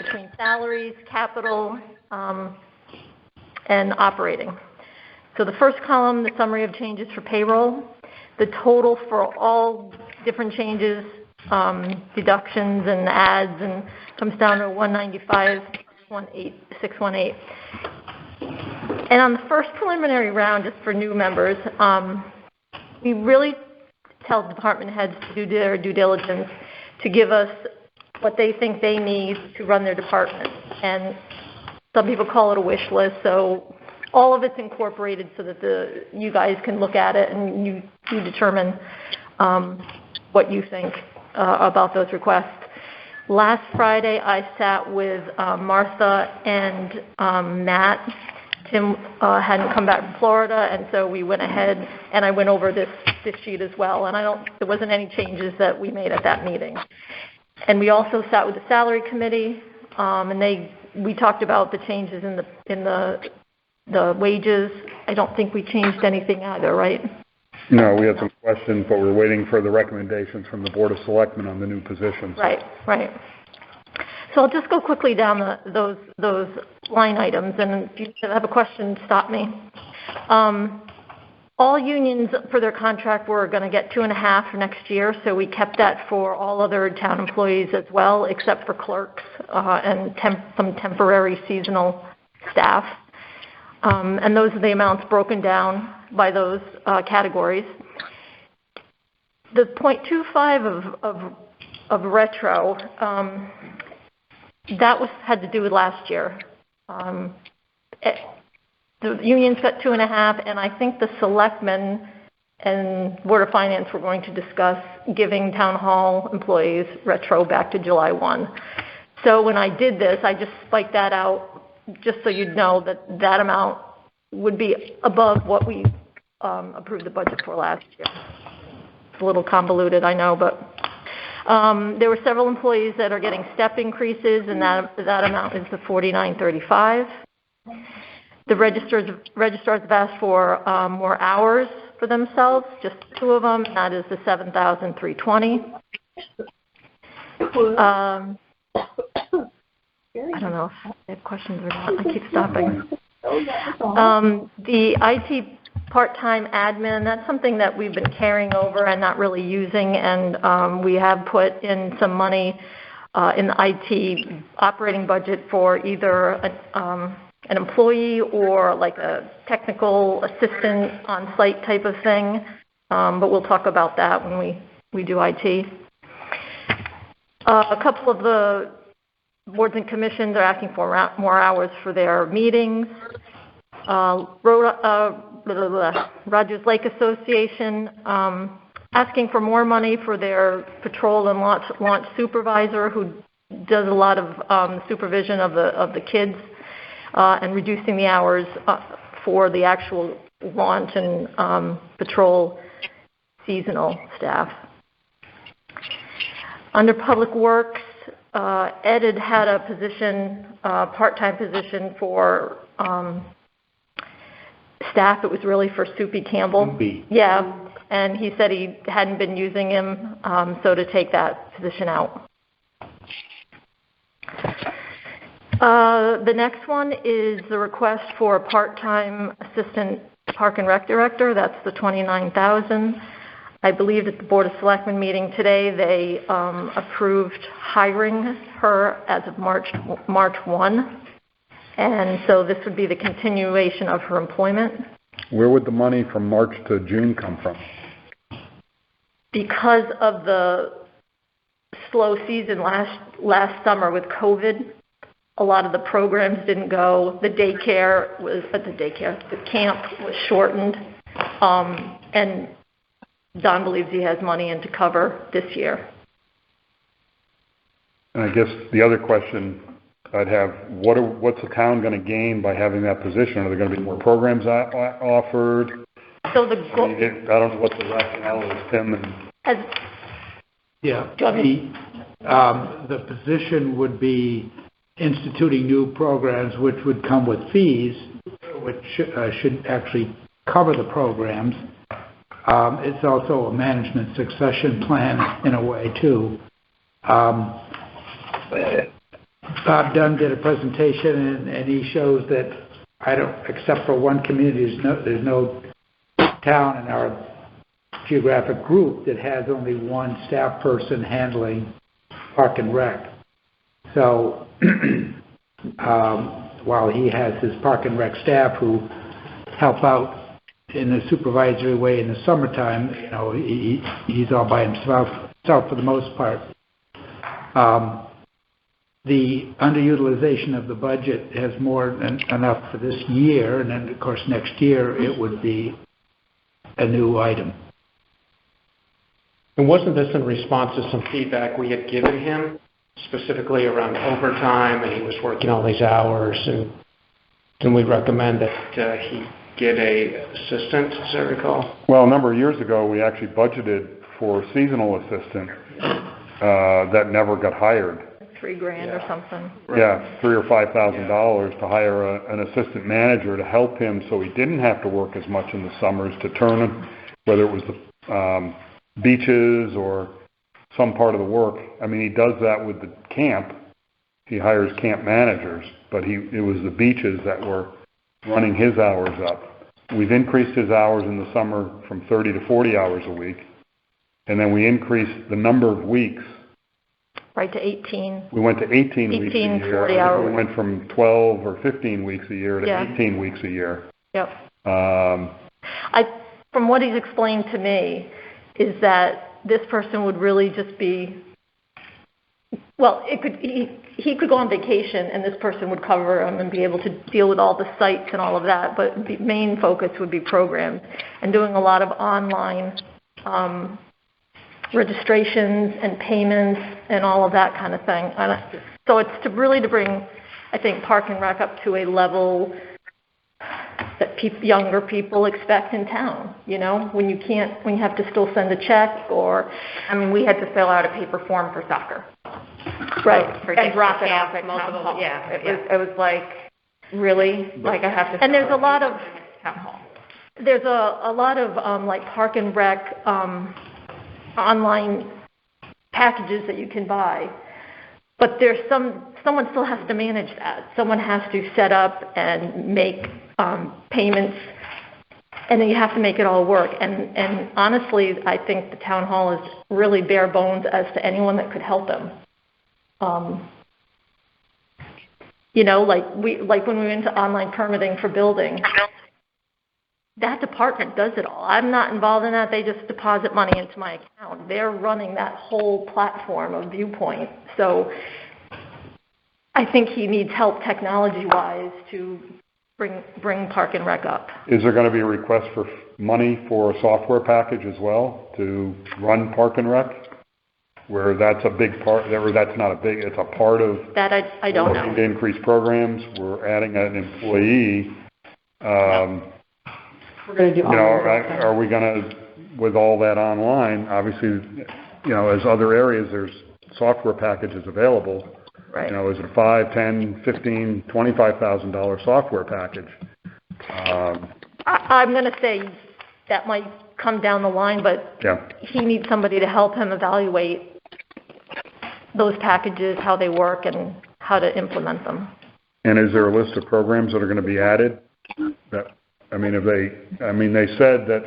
between salaries, capital, and operating. So the first column, the summary of changes for payroll, the total for all different changes, deductions and adds, and comes down to 195,618. And on the first preliminary round, just for new members, we really tell department heads to do their due diligence to give us what they think they need to run their department. And some people call it a wish list. So all of it's incorporated so that you guys can look at it and you determine what you think about those requests. Last Friday, I sat with Martha and Matt. Tim hadn't come back from Florida, and so we went ahead and I went over this sheet as well. And there wasn't any changes that we made at that meeting. And we also sat with the salary committee, and we talked about the changes in the wages. I don't think we changed anything either, right? No, we had some questions, but we're waiting for the recommendations from the Board of Selectmen on the new positions. Right. So I'll just go quickly down those line items, and if you have a question, stop me. All unions for their contract were going to get 2.5 for next year, so we kept that for all other town employees as well, except for clerks and some temporary seasonal staff. And those are the amounts broken down by those categories. The 0.25 of retro, that had to do with last year. The unions got 2.5, and I think the selectmen and Board of Finance were going to discuss giving town hall employees retro back to July 1. So when I did this, I just spiked that out just so you'd know that amount would be above what we approved the budget for last year. It's a little convoluted, I know, but there were several employees that are getting step increases, and that amount is the $49.35. The registrars have asked for more hours for themselves, just 2 of them, and that is the $7,320. I don't know if they have questions or not. I keep stopping. The IT part-time admin, that's something that we've been carrying over and not really using, and we have put in some money in the IT operating budget for either an employee or like a technical assistant on-site type of thing, but we'll talk about that when we do IT. A couple of the boards and commissions are asking for more hours for their meetings. Rogers Lake Association asking for more money for their patrol and launch supervisor who does a lot of supervision of the kids and reducing the hours for the actual launch and patrol seasonal staff. Under Public Works, Ed had a position, part-time position for staff. It was really for Soupy Campbell. Soupy. Yeah, and he said he hadn't been using him, so to take that position out. The next one is the request for a part-time assistant park and rec director. That's the $29,000. I believe at the Board of Selectmen meeting today, they approved hiring her as of March 1. And so this would be the continuation of her employment. Where would the money from March to June come from? Because of the slow season last summer with COVID, a lot of the programs didn't go. The camp was shortened, and Don believes he has money in to cover this year. And I guess the other question I'd have, what's the town going to gain by having that position? Are there going to be more programs offered? So the goal, I don't know what the rationale is, Tim. The position would be instituting new programs which would come with fees, which should actually cover the programs. It's also a management succession plan in a way, too. Bob Dunn did a presentation, and he shows that except for one community, there's no town in our geographic group that has only one staff person handling park and rec. So while he has his park and rec staff who help out in a supervisory way in the summertime, he's all by himself for the most part. the underutilization of the budget has more than enough for this year, and then, of course, next year it would be a new item. And wasn't this in response to some feedback we had given him, specifically around overtime, and he was working all these hours, and didn't we recommend that he get a assistant, as I recall? Well, a number of years ago, we actually budgeted for a seasonal assistant that never got hired. $3,000 or something. Yeah, $3,000 or $5,000 to hire an assistant manager to help him so he didn't have to work as much in the summers to turn him, whether it was the beaches or some part of the work. I mean, he does that with the camp. He hires camp managers, but it was the beaches that were running his hours up. We've increased his hours in the summer from 30 to 40 hours a week, and then we increased the number of weeks. Right to 18. We went to 18 weeks a year. 40 hours. We went from 12 or 15 weeks a year to 18 weeks a year. Yep. From what he's explained to me, is that this person would really just be, well, he could go on vacation and this person would cover him and be able to deal with all the sites and all of that, but the main focus would be programs and doing a lot of online registrations and payments and all of that kind of thing. So it's to bring, I think, Park and Rec up to a level that younger people expect in town, you know, when you have to still send a check or... I mean, we had to fill out a paper form for soccer. Right. And drop it off at town hall. Yeah, it was like, really? Like I have to... And there's a lot of... Town hall. There's a lot of, like, Park and Rec online packages that you can buy. But there's someone still has to manage that. Someone has to set up and make payments, and then you have to make it all work. And honestly, I think the town hall is really bare bones as to anyone that could help them. You know, like when we went into online permitting for building, that department does it all. I'm not involved in that. They just deposit money into my account. They're running that whole platform of Viewpoint. So I think he needs help technology-wise to bring Park and Rec up. Is there going to be a request for money for a software package as well to run Park and Rec? Where that's a big part, or that's not a big, it's a part of... That I don't know. To increase programs, we're adding an employee. We're going to do are we going to, with all that online, obviously, you know, as other areas, there's software packages available. Right. You know, is it a $5,000, $10,000, $15,000, $25,000 software package? I'm going to say that might come down the line, but he needs somebody to help him evaluate those packages, how they work, and how to implement them. And is there a list of programs that are going to be added? They said that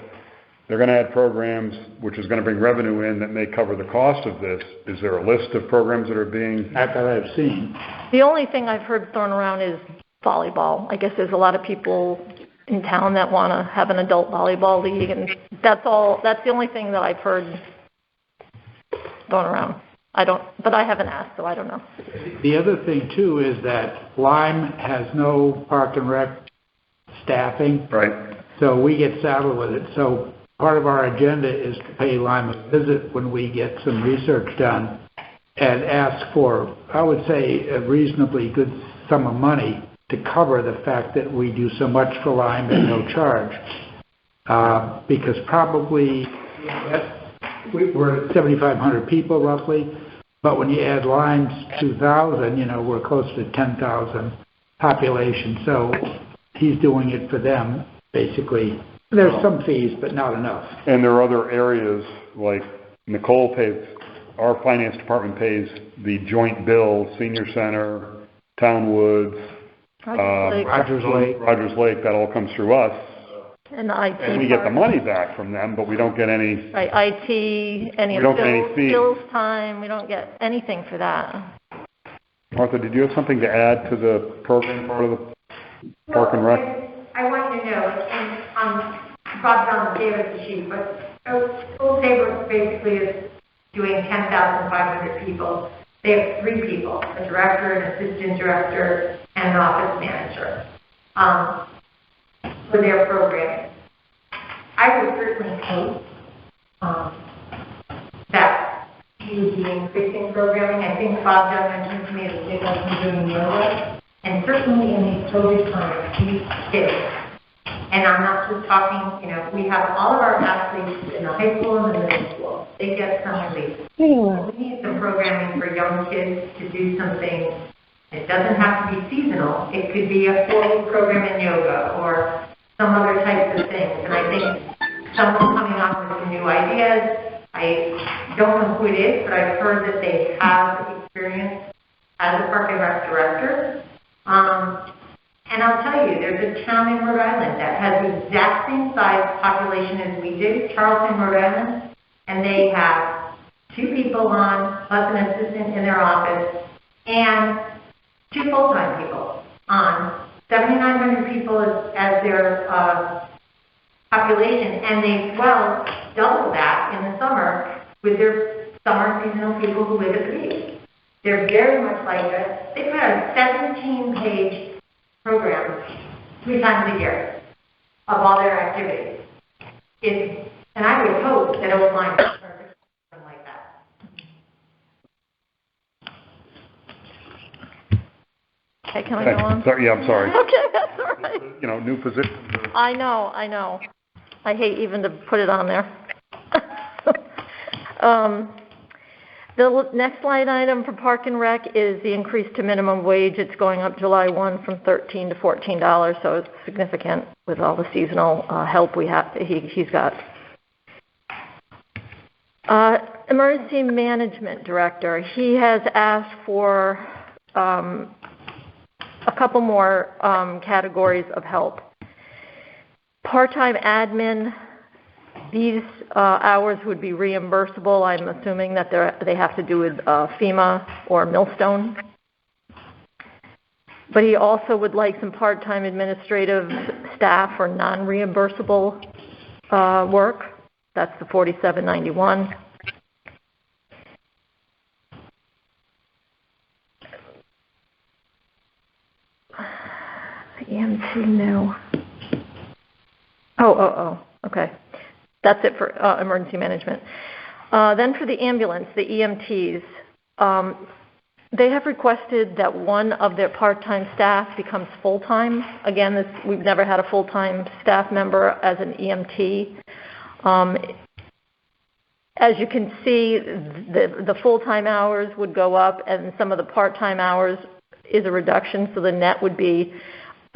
they're going to add programs which is going to bring revenue in that may cover the cost of this. Is there a list of programs that are being... That I've seen. The only thing I've heard thrown around is volleyball. I guess there's a lot of people in town that want to have an adult volleyball league, and that's all. That's the only thing that I've heard thrown around. But I haven't asked, so I don't know. The other thing, too, is that Lyme has no Park and Rec staffing. Right. So we get saddled with it. So part of our agenda is to pay Lyme a visit when we get some research done and ask for, I would say, a reasonably good sum of money to cover the fact that we do so much for Lyme at no charge. Because probably we're at 7,500 people roughly, but when you add Lyme's 2,000, we're close to 10,000 population. So he's doing it for them, basically. There's some fees, but not enough. And there are other areas, like Nicole pays, our finance department pays the joint bill, senior center, Town Woods, Rogers Lake, that all comes through us. And the IT. And we get the money back from them, but we don't get any... Right, IT, any bills time, we don't get anything for that. Martha, did you have something to add to the program part of the Park and Rec? I want you to know, and Bob Brown gave us the sheet, but Old Saybrook basically is doing 10,500 people. they have 3 people, a director, an assistant director, and an office manager for their programming. I would certainly hope that he would be increasing programming. I think Bob Dunn mentioned to me that they have been doing yoga, and certainly in these COVID times, these kids, and I'm not just talking, we have all of our athletes in the high school and the middle school. They get summer leave. We need some programming for young kids to do something. It doesn't have to be seasonal. It could be a 4-week program in yoga or some other types of things. And I think someone's coming up with some new ideas. I don't know who it is, but I've heard that they have experience as a Park and Rec director. And I'll tell you, there's a town in Rhode Island that has the exact same size population as we do, Charleston, Rhode Island, and they have 2 people on, plus an assistant in their office, and 2 full-time people on. 7,900 people as their population, and they double that in the summer with their summer seasonal people who live at the beach. They're very much like us. They put out a 17-page program 3 times a year of all their activities. And I would hope that Old Line would start something like that. Okay, can I go on? Sorry, yeah, I'm sorry. Okay, that's all right. New position. I know. I hate even to put it on there. The next line item for Park and Rec is the increase to minimum wage. It's going up July 1 from $13 to $14, so it's significant with all the seasonal help he's got. Emergency Management Director, he has asked for a couple more categories of help. Part-time admin, these hours would be reimbursable. I'm assuming that they have to do with FEMA or Millstone. But he also would like some part-time administrative staff for non-reimbursable work. That's the $47.91. EMT, no. Oh, okay. That's it for emergency management. Then for the ambulance, the EMTs, they have requested that one of their part-time staff becomes full-time. Again, we've never had a full-time staff member as an EMT. As you can see, the full-time hours would go up, and some of the part-time hours is a reduction, so the net would be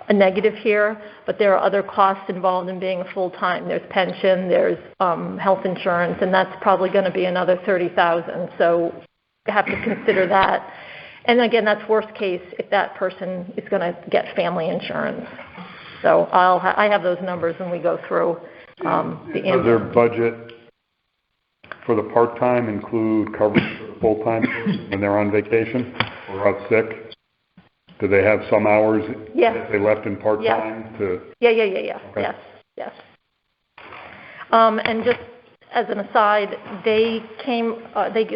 a negative here, but there are other costs involved in being a full-time. There's pension, there's health insurance, and that's probably going to be another $30,000. So you have to consider that. And again, that's worst case if that person is going to get family insurance. So I have those numbers when we go through the ambulance. Does their budget for the part-time include coverage for the full-time person when they're on vacation or out sick? Do they have some hours that they left in part-time? Yeah. Okay. Yes. And just as an aside, they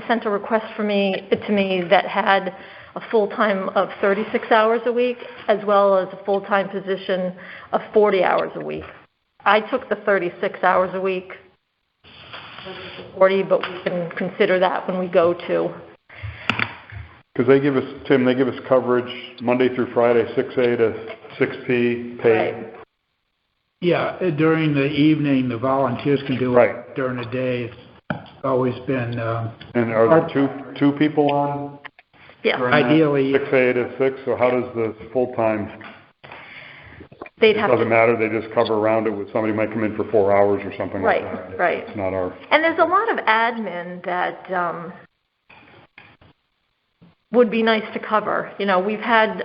sent a request to me that had a full-time of 36 hours a week as well as a full-time position of 40 hours a week. I took the 36 hours a week, 40, but we can consider that when we go to. Because they give us coverage Monday through Friday, 6A to 6P, paid. Right. Yeah, during the evening, the volunteers can do it. During the day, it's always been... and are there two people on? Yeah. Ideally. 6A to 6, so how does the full-time... It doesn't matter, they just cover around it with somebody might come in for 4 hours or something like that. Right. It's not our... And there's a lot of admin that would be nice to cover. We've had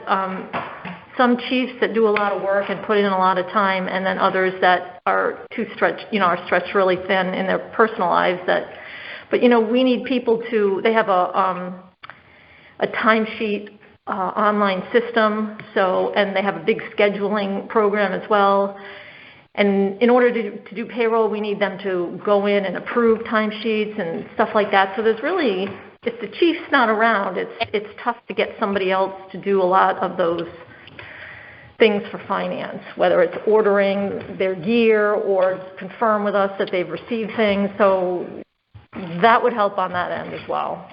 some chiefs that do a lot of work and put in a lot of time, and then others that are are stretched really thin in their personal lives. But we need people to. They have a timesheet online system, and they have a big scheduling program as well. And in order to do payroll, we need them to go in and approve timesheets and stuff like that. So there's really if the chief's not around, it's tough to get somebody else to do a lot of those things for finance, whether it's ordering their gear or confirm with us that they've received things. So that would help on that end as well.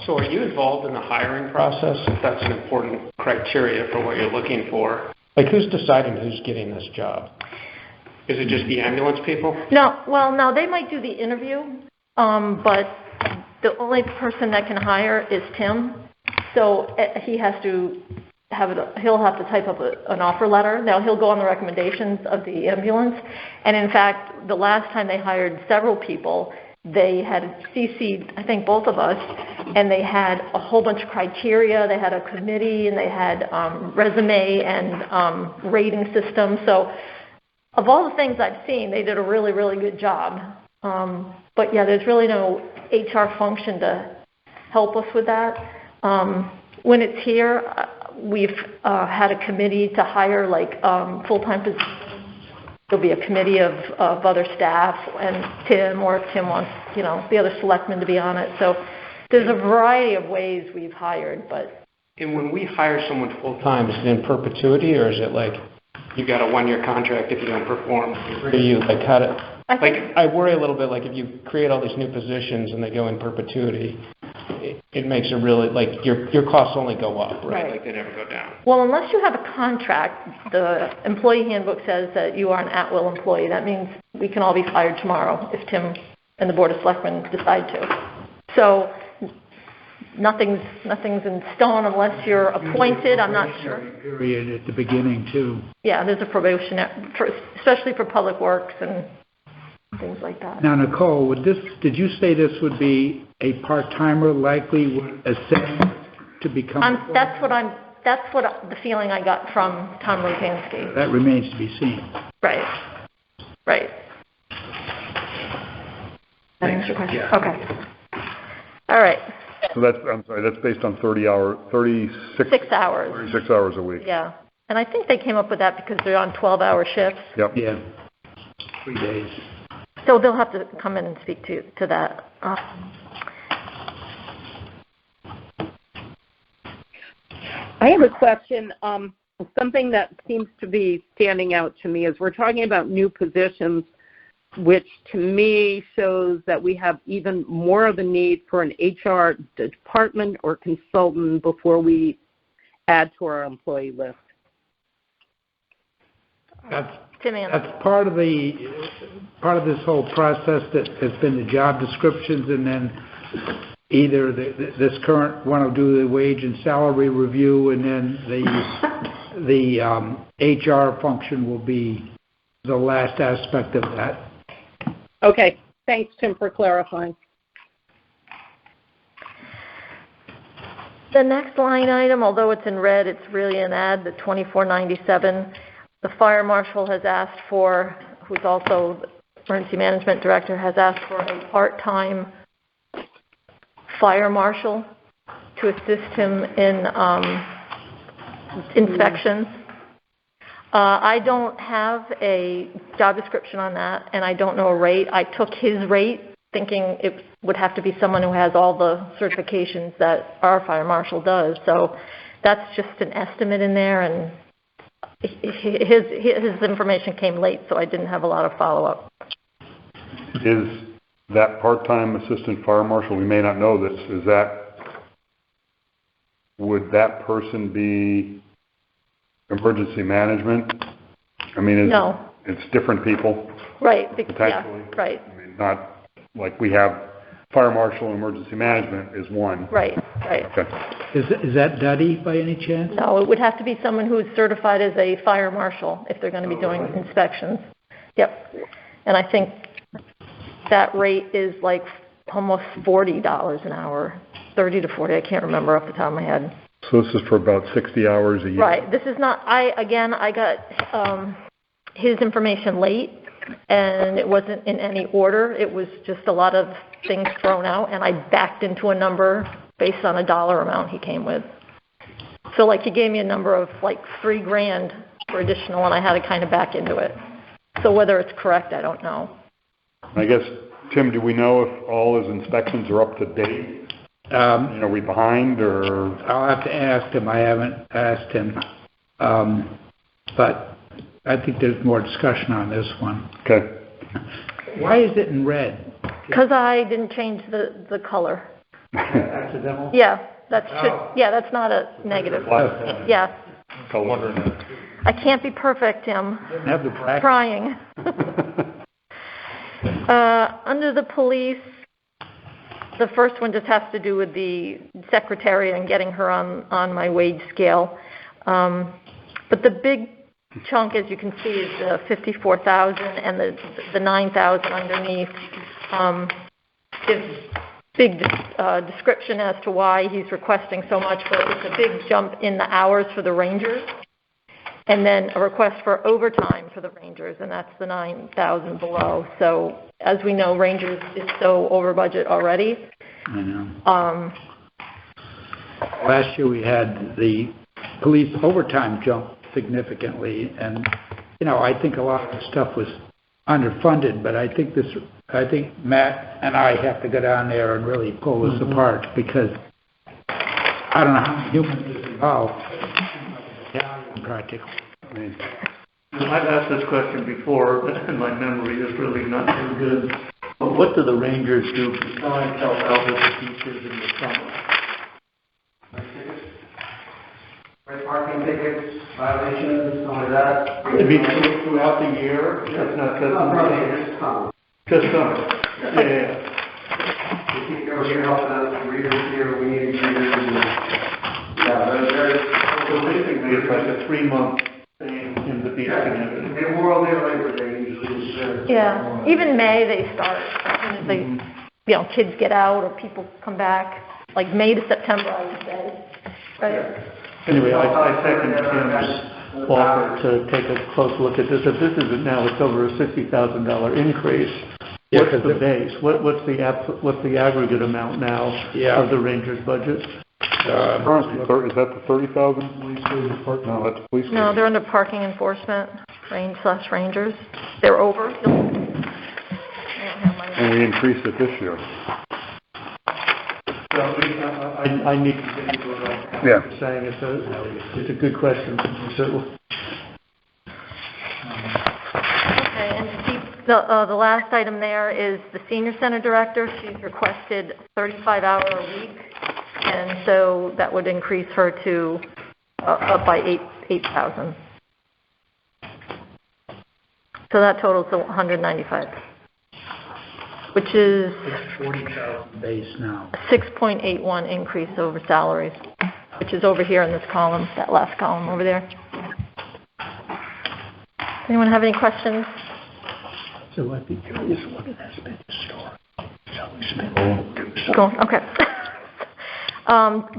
So are you involved in the hiring process? If that's an important criteria for what you're looking for. Like, who's deciding who's getting this job? Is it just the ambulance people? No, well, no, they might do the interview, but the only person that can hire is Tim. So he has to he'll have to type up an offer letter. Now, he'll go on the recommendations of the ambulance. And in fact, the last time they hired several people, they had CC'd, I think, both of us, and they had a whole bunch of criteria. They had a committee, and they had resume and rating system. So of all the things I've seen, they did a really, really good job. But, yeah, there's really no HR function to help us with that. When it's here, we've had a committee to hire, like, full-time positions. There'll be a committee of other staff and Tim, or if Tim wants, the other selectmen to be on it. So there's a variety of ways we've hired, but. And when we hire someone full-time, is it in perpetuity, or is it like you got a one-year contract if you don't perform? Or do you, like, how to, I worry a little bit, like, if you create all these new positions and they go in perpetuity, it makes it really, like, your costs only go up, right? Like, they never go down. Well, unless you have a contract, the employee handbook says that you are an at-will employee. That means we can all be fired tomorrow if Tim and the Board of Selectmen decide to. So nothing's in stone unless you're appointed. I'm not sure. Period at the beginning, too. Yeah, there's a probation, especially for public works and things like that. Now, Nicole, did you say this would be a part-timer likely would ascend to become? That's what the feeling I got from Tom Rotansky. That remains to be seen. Right. That answers your question? Yeah. Okay. All right. So that's based on 36 hours. 36 hours a week. Yeah. And I think they came up with that because they're on 12-hour shifts. Yep. Yeah. 3 days. So they'll have to come in and speak to that. I have a question. Something that seems to be standing out to me is we're talking about new positions, which to me shows that we have even more of a need for an HR department or consultant before we add to our employee list. That's part of this whole process that has been the job descriptions, and then either this current one will do the wage and salary review, and then the HR function will be the last aspect of that. Okay. Thanks, Tim, for clarifying. The next line item, although it's in red, it's really an ad, the 2497. The fire marshal has asked for, who's also the emergency management director, has asked for a part-time fire marshal to assist him in inspections. I don't have a job description on that, and I don't know a rate. I took his rate thinking it would have to be someone who has all the certifications that our fire marshal does. So that's just an estimate in there, and his information came late, so I didn't have a lot of follow-up. Is that part-time assistant fire marshal, we may not know this, would that person be emergency management? I mean, no. It's different people. Right. Potentially. Yeah, right. I mean, not like we have fire marshal and emergency management is one. Right. Okay. Is that Duddy by any chance? No, it would have to be someone who's certified as a fire marshal if they're going to be doing inspections. Yep. And I think that rate is like almost $40 an hour, 30 to 40. I can't remember off the top of my head. So this is for about 60 hours a year? Right. This is not, I got his information late, and it wasn't in any order. It was just a lot of things thrown out, and I backed into a number based on a dollar amount he came with. So, like, he gave me a number of, like, $3,000 for additional, and I had to kind of back into it. So whether it's correct, I don't know. I guess Tim, do we know if all his inspections are up to date? Are we behind, or? I'll have to ask him. I haven't asked him. But I think there's more discussion on this one. Okay. Why is it in red? Because I didn't change the color. Accidental? Yeah, that's not a negative. Yeah. Color. I can't be perfect, Tim. Have the bracket. Trying. Under the police, the first one just has to do with the secretary and getting her on my wage scale. But the big chunk, as you can see, is the $54,000, and the $9,000 underneath gives big description as to why he's requesting so much, but it's a big jump in the hours for the Rangers, and then a request for overtime for the Rangers, and that's the $9,000 below. So as we know, Rangers is so over budget already. I know. Last year we had the police overtime jump significantly, and I think a lot of the stuff was underfunded, but I think Matt and I have to go down there and really pull this apart, because I don't know how many humans is involved. Practically. I've asked this question before, and my memory is really not too good. But what do the Rangers do besides help out with the beaches in the summer? Parking tickets, violations, something like that. I mean, throughout the year, it's not just summer. Just summer. Yeah. We keep here helping us, readers here, we need readers. So basically, it's like a 3-month thing in the beach community. They were all there Labor Day usually. Yeah, even May they start as soon as they, kids get out or people come back. Like May to September, I would say. Right. Anyway, I second Tim's offer to take a close look at this. If this is now, it's over a $60,000 increase. What's the base? What's the aggregate amount now of the Rangers budget? Is that the 30,000 police? No, that's police. No, they're under parking enforcement, Rangers. They're over. And we increased it this year. So I need to get into what I'm saying. It's a good question. Okay, and the last item there is the senior center director. She's requested 35 hours a week. And so that would increase her to up by 8,000. So that totals the 195, which is 40,000 base now. 6.81 increase over salaries, which is over here in this column, that last column over there. Anyone have any questions? So I'd be curious, what did that spend store? Okay.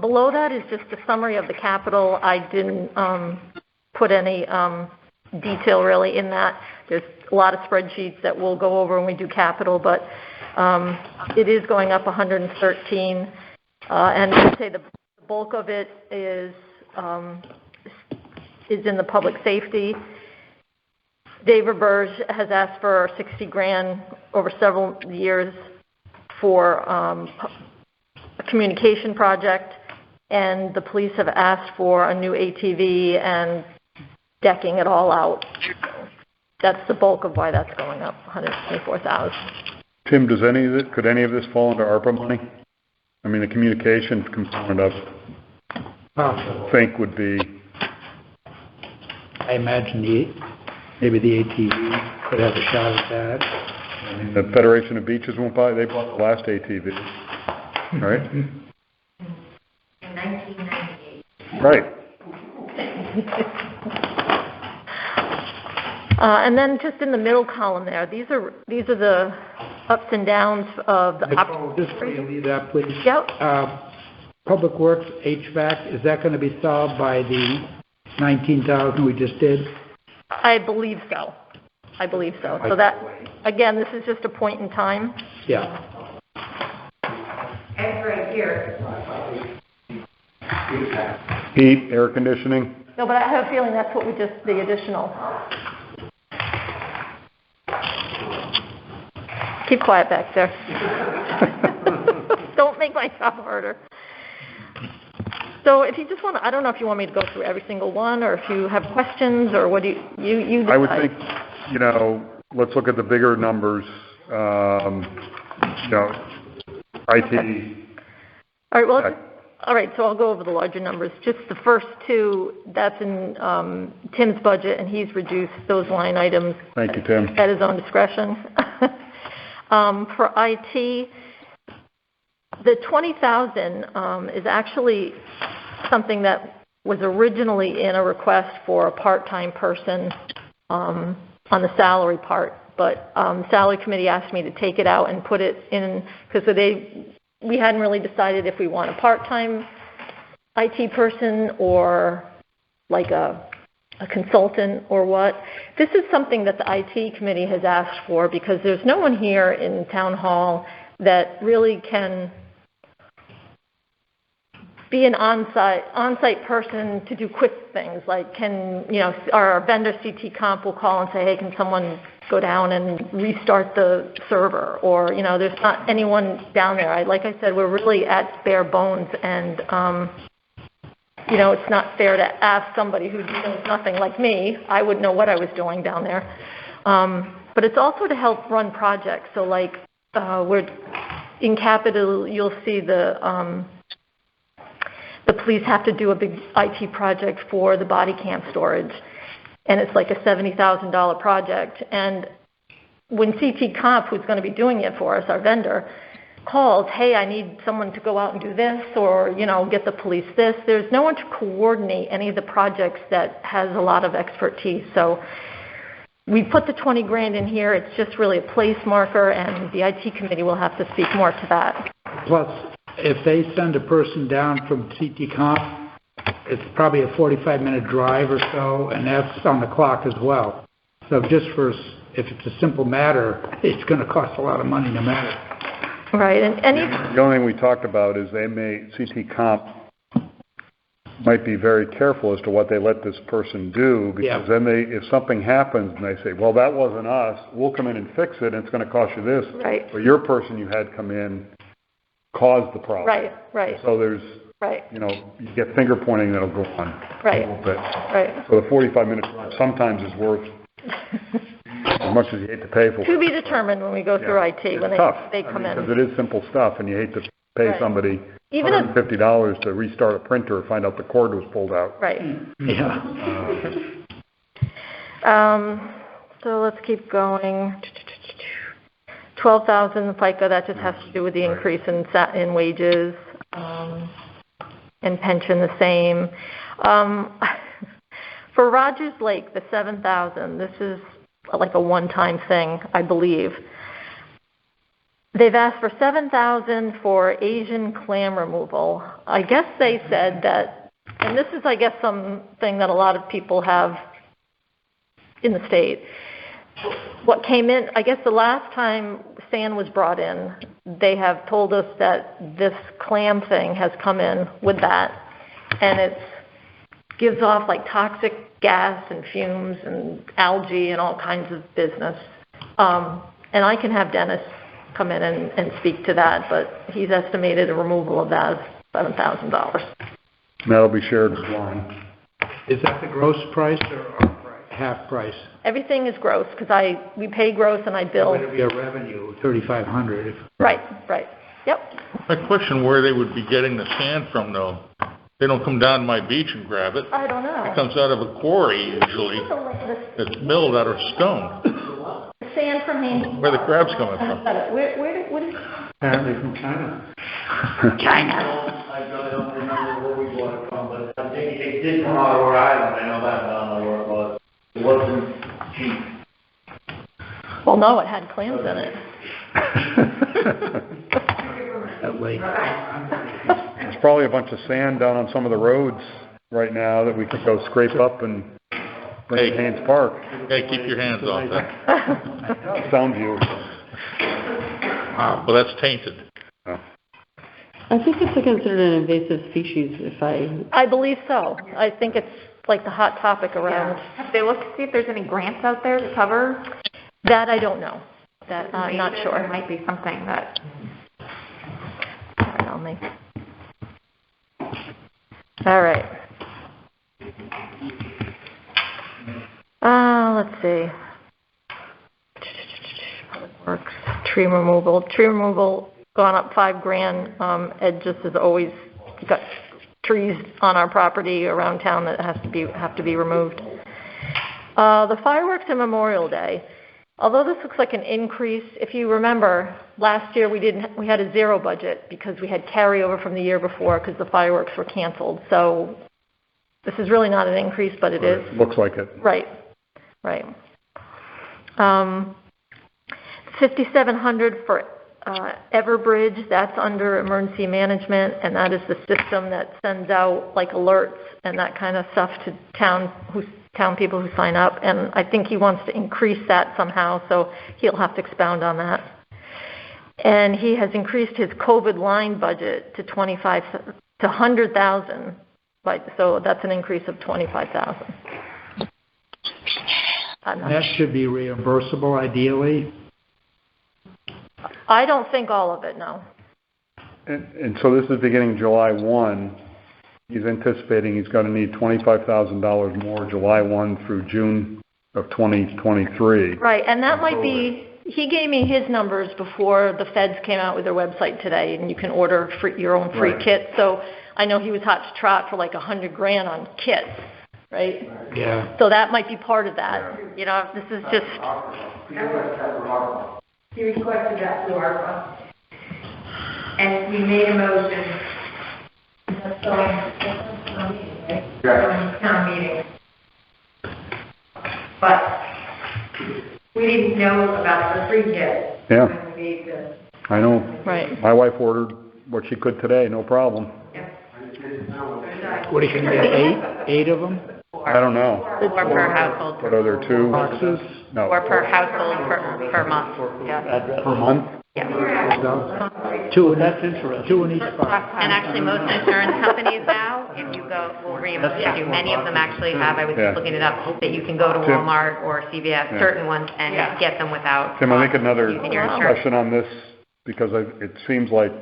Below that is just a summary of the capital. I didn't put any detail really in that. There's a lot of spreadsheets that we'll go over when we do capital, but it is going up 113. And I'd say the bulk of it is in the public safety. Dave Roberge has asked for $60,000 over several years for a communication project, and the police have asked for a new ATV and decking it all out. That's the bulk of why that's going up, $124,000. Tim, could any of this fall into ARPA money? I mean, the communication component of it, I think would be. I imagine maybe the ATV could have a shot at that. I mean, the Federation of Beaches won't buy. They bought the last ATV, right? In 1998. Right. And then just in the middle column there, these are the ups and downs of the just before you leave that, please. Yep. Public Works HVAC, is that going to be solved by the 19,000 we just did? I believe so. So that, again, this is just a point in time. Yeah. That's right here. Heat, air conditioning. No, but I have a feeling that's what the additional. Keep quiet back there. Don't make my job harder. So if you just want to, I don't know if you want me to go through every single one, or if you have questions, or what do you decide. I would think, let's look at the bigger numbers, IT. Okay. All right, well, all right, so I'll go over the larger numbers. Just the first two, that's in Tim's budget, and he's reduced those line items. Thank you, Tim. At his own discretion. For IT, the $20,000 is actually something that was originally in a request for a part-time person on the salary part, but the salary committee asked me to take it out and put it in because we hadn't really decided if we want a part-time IT person or like a consultant or what. This is something that the IT committee has asked for because there's no one here in town hall that really can be an on-site person to do quick things like our vendor CT Comp will call and say, hey, can someone go down and restart the server? Or, there's not anyone down there. Like I said, we're really at bare bones, and, it's not fair to ask somebody who knows nothing like me. I wouldn't know what I was doing down there. But it's also to help run projects. So, we're in Capitol, you'll see the police have to do a big IT project for the body cam storage, and it's like a $70,000 project. And when CT Comp, who's going to be doing it for us, our vendor, calls, hey, I need someone to go out and do this, or, get the police this, there's no one to coordinate any of the projects that has a lot of expertise. So we put the $20,000 in here. It's just really a place marker, and the IT committee will have to speak more to that. Plus, if they send a person down from CT Comp, it's probably a 45-minute drive or so, and that's on the clock as well. So if it's a simple matter, it's going to cost a lot of money no matter. Right. And the only thing we talked about is CT Comp might be very careful as to what they let this person do, because then if something happens and they say, well, that wasn't us, we'll come in and fix it, and it's going to cost you this. Right. But your person you had come in caused the problem. Right. So there's, you get finger pointing that'll go on a little bit. Right. So the 45-minute drive sometimes is worth as much as you hate to pay for it. To be determined when we go through IT, when they come in. Because it is simple stuff, and you hate to pay somebody $150 to restart a printer or find out the cord was pulled out. Right. Yeah. So let's keep going. 12,000 FICA, that just has to do with the increase in wages, and pension the same. For Rogers Lake, the 7,000, this is like a one-time thing, I believe. They've asked for 7,000 for Asian clam removal. I guess they said that, and this is, I guess, something that a lot of people have in the state. What came in, I guess the last time sand was brought in, they have told us that this clam thing has come in with that, and it gives off like toxic gas and fumes and algae and all kinds of business. And I can have Dennis come in and speak to that, but he's estimated a removal of that as $7,000. That'll be shared with Warren. Is that the gross price or half price? Everything is gross because we pay gross and I bill. It would be a revenue, $3,500. Right. Yep. My question: where they would be getting the sand from, though? They don't come down to my beach and grab it. I don't know. It comes out of a quarry usually. It's milled out of stone. The sand from Maine. Where the crab's coming from? What is? Apparently from China. I don't remember where we bought it from, but I think it did come out of Rhode Island. I know that. I don't know where it was. It wasn't cheap. Well, no, it had clams in it. That lake. There's probably a bunch of sand down on some of the roads right now that we could go scrape up and bring to Haynes Park. Hey, keep your hands off that. Soundview. Wow. Well, that's tainted. I think it's considered an invasive species, I believe so. I think it's like the hot topic around. Yeah. Have they looked to see if there's any grants out there to cover? That I don't know. that, not sure. It might be something that, Sorry, only. All right. Let's see. Public Works, tree removal. Tree removal gone up $5,000. Ed just has always got trees on our property around town that have to be removed. The fireworks and Memorial Day. Although this looks like an increase, if you remember, last year we had a zero budget because we had carryover from the year before because the fireworks were canceled. So this is really not an increase, but it is. Looks like it. Right. 5,700 for Everbridge. That's under emergency management, and that is the system that sends out like alerts and that kind of stuff to town people who sign up. And I think he wants to increase that somehow, so he'll have to expound on that. And he has increased his COVID line budget to 100,000. So that's an increase of 25,000. That should be reimbursable, ideally. I don't think all of it, no. And so this is beginning July 1. He's anticipating he's going to need $25,000 more July 1 through June of 2023. Right, and that might be, he gave me his numbers before the feds came out with their website today, and you can order your own free kit. So I know he was hot to trot for like $100,000 on kits, right? Yeah. So that might be part of that. You know, this is just... He requested that through ARPA. And we made a motion. That's going town meeting. But we didn't know about the free kit. Yeah. When we made the... I know. Right. My wife ordered what she could today, no problem. What do you think, eight of them? I don't know. or per household. What are there, 2 boxes? No. Or per household per month. Yeah. Per month? Yeah. Two in each box. And actually, most insurance companies now, if you go, will reimburse you. Many of them actually have, I was just looking it up, that you can go to Walmart or CVS, certain ones, and get them without Tim, I think another using your insurance. question on this, because it seems like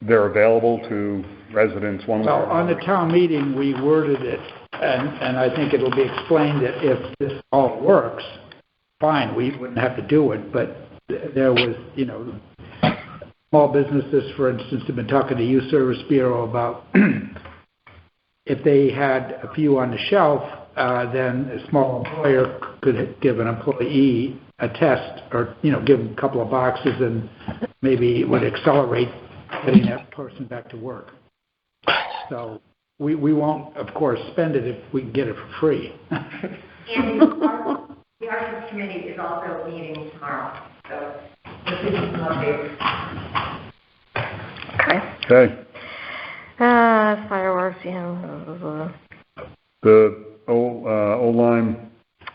they're available to residents one way or Well, on the town meeting, we worded it, and I think it'll be explained that if this all works, fine, we wouldn't have to do it, but there was, small businesses, for instance, have been talking to Youth Service Bureau about if they had a few on the shelf, then a small employer could give an employee a test or, give them a couple of boxes and maybe it would accelerate getting that person back to work. So we won't, of course, spend it if we can get it for free. And the Arts Committee is also meeting tomorrow, so this is some updates. Okay. Fireworks, The O-Line,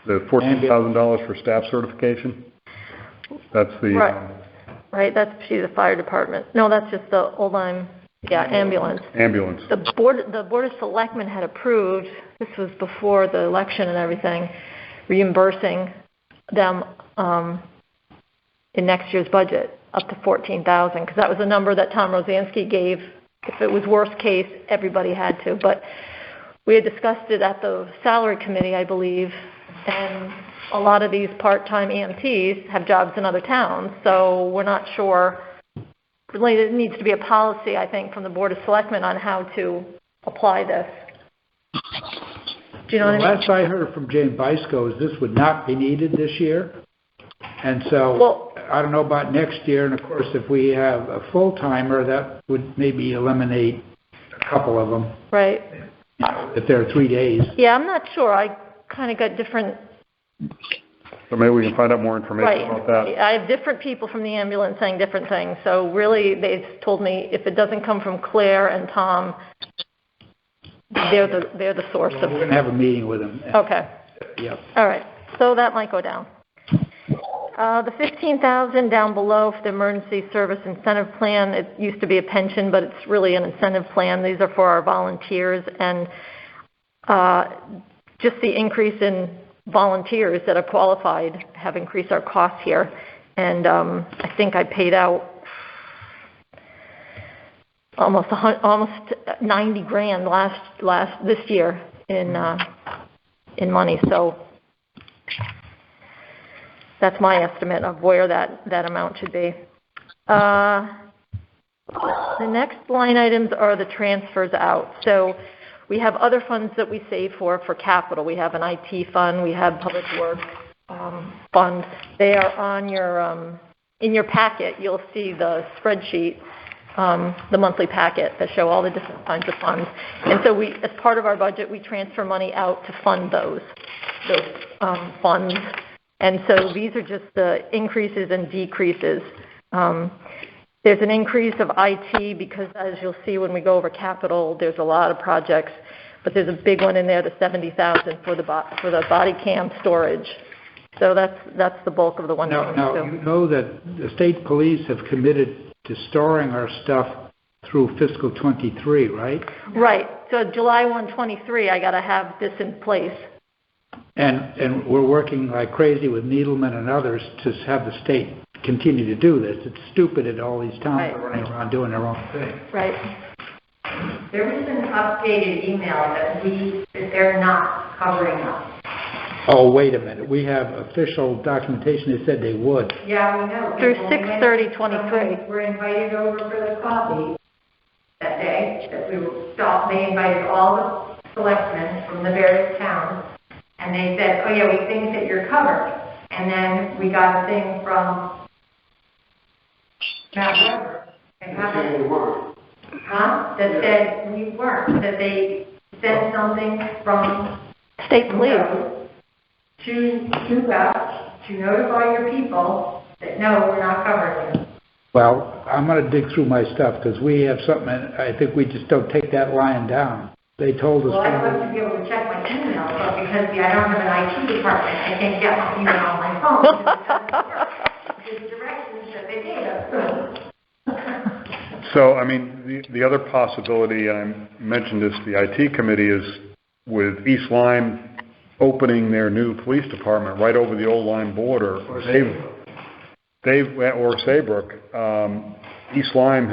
the $14,000 for staff certification? That's the... Right, that's the fire department. No, that's just the old line, ambulance. Ambulance. The board of selectmen had approved, this was before the election and everything, reimbursing them in next year's budget up to $14,000, because that was a number that Tom Rosansky gave. If it was worst case, everybody had to. But we had discussed it at the salary committee, I believe, and a lot of these part-time EMTs have jobs in other towns, so we're not sure. Really, there needs to be a policy, I think, from the Board of Selectmen on how to apply this. Do you know what I mean? Last I heard from Jane Beisco is this would not be needed this year. And so I don't know about next year, and of course if we have a full-timer, that would maybe eliminate a couple of them. Right. If there are 3 days. Yeah, I'm not sure. I kind of got different... So maybe we can find out more information about that. I have different people from the ambulance saying different things. So really, they've told me if it doesn't come from Claire and Tom, they're the source of... We're going to have a meeting with them. Okay. Yep. All right. So that might go down. The $15,000 down below for the emergency service incentive plan, it used to be a pension, but it's really an incentive plan. These are for our volunteers, and just the increase in volunteers that are qualified have increased our costs here. and I think I paid out almost 90 grand this year in money. So that's my estimate of where that amount should be. The next line items are the transfers out. So we have other funds that we save for capital. We have an IT fund. We have public works fund. They are on your in your packet. You'll see the spreadsheet, the monthly packet that show all the different kinds of funds. And so as part of our budget, we transfer money out to fund those funds. And so these are just the increases and decreases. There's an increase of IT because, as you'll see when we go over capital, there's a lot of projects, but there's a big one in there, the $70,000 for the body cam storage. So that's the bulk of the one. Now you know that the state police have committed to storing our stuff through fiscal 23, right? Right. So July 1, 23, I got to have this in place. And we're working like crazy with Needleman and others to have the state continue to do this. It's stupid that all these towns are running around doing their own thing. Right. There was an updated email that they're not covering us. Oh, wait a minute. We have official documentation that said they would. Yeah, we know. Through 6/30/23. We're invited over for the coffee that day. They invited all the selectmen from the various towns, and they said, "Oh yeah, we think that you're covered." And then we got a thing from Mount Weber. That said we weren't. That they sent something from state police to us to notify your people that no, we're not covering you. Well, I'm going to dig through my stuff because we have something, and I think we just don't take that line down. They told us. Well, I'd love to be able to check my email, but because I don't have an IT department, I can't get my email on my phone. Because the directions that they gave us. So, I mean, the other possibility, and I mentioned this, the IT committee, is with East Lyme opening their new police department right over the old Lyme border. Or Saybrook. East Lyme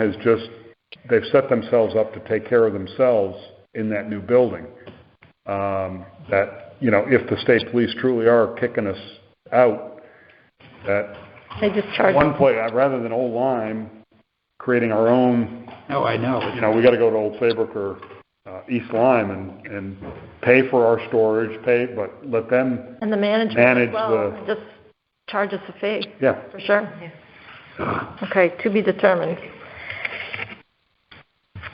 they've set themselves up to take care of themselves in that new building. That, if the state police truly are kicking us out, that they just charge one place, rather than Old Lyme creating our own. Oh, I know. We got to go to Old Saybrook or East Lyme and pay for our storage, but let them and the manage just charge us a fee. Yeah, for sure. Yeah. Okay, to be determined.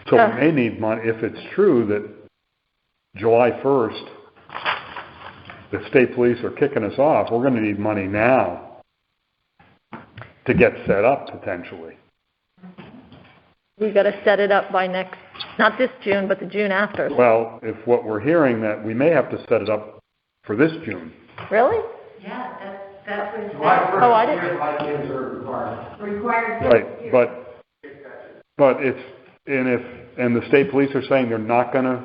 So we may need money if it's true that July 1st the state police are kicking us off. We're going to need money now to get set up potentially. We've got to set it up by not this June, but the June after. Well, if what we're hearing that we may have to set it up for this June. Really? Yeah, that was. Oh, I didn't. Required. Right, but and the state police are saying they're not going to.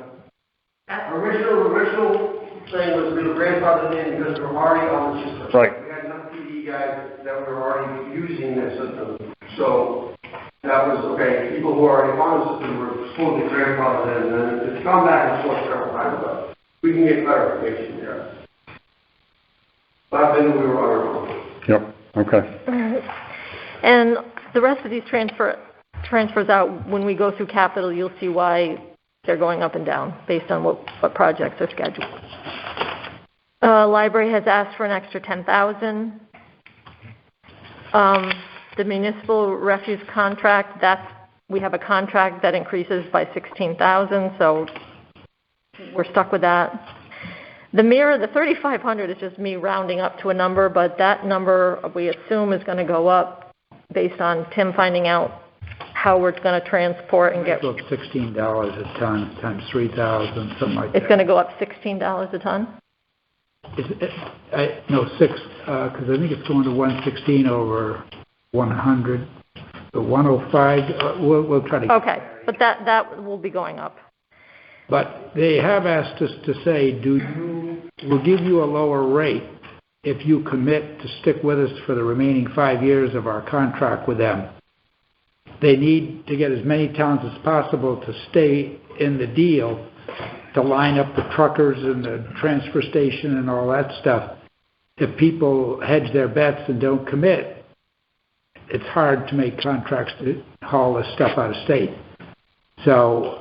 Original thing was we were grandfathered in because we're already on the system. Right. We had enough PD guys that were already using the system, so that was okay. People who are already on the system were supposed to be grandfathered in, and it's gone back and forth several times, but we can get clarification there. But then we were on our own. Yep. Okay. All right. And the rest of these transfers out, when we go through capital, you'll see why they're going up and down based on what projects are scheduled. Library has asked for an extra $10,000. The municipal refuse contract, we have a contract that increases by $16,000, so we're stuck with that. The mirror, the 3,500 is just me rounding up to a number, but that number we assume is going to go up based on Tim finding out how we're going to transport and get. It's up $16 a ton times 3,000, something like that. It's going to go up $16 a ton? No, 6, because I think it's going to 116 over 100. The 105, we'll try to. Okay, but that will be going up. But they have asked us to say, we'll give you a lower rate if you commit to stick with us for the remaining 5 years of our contract with them, they need to get as many towns as possible to stay in the deal, to line up the truckers and the transfer station and all that stuff. If people hedge their bets and don't commit, it's hard to make contracts to haul this stuff out of state. So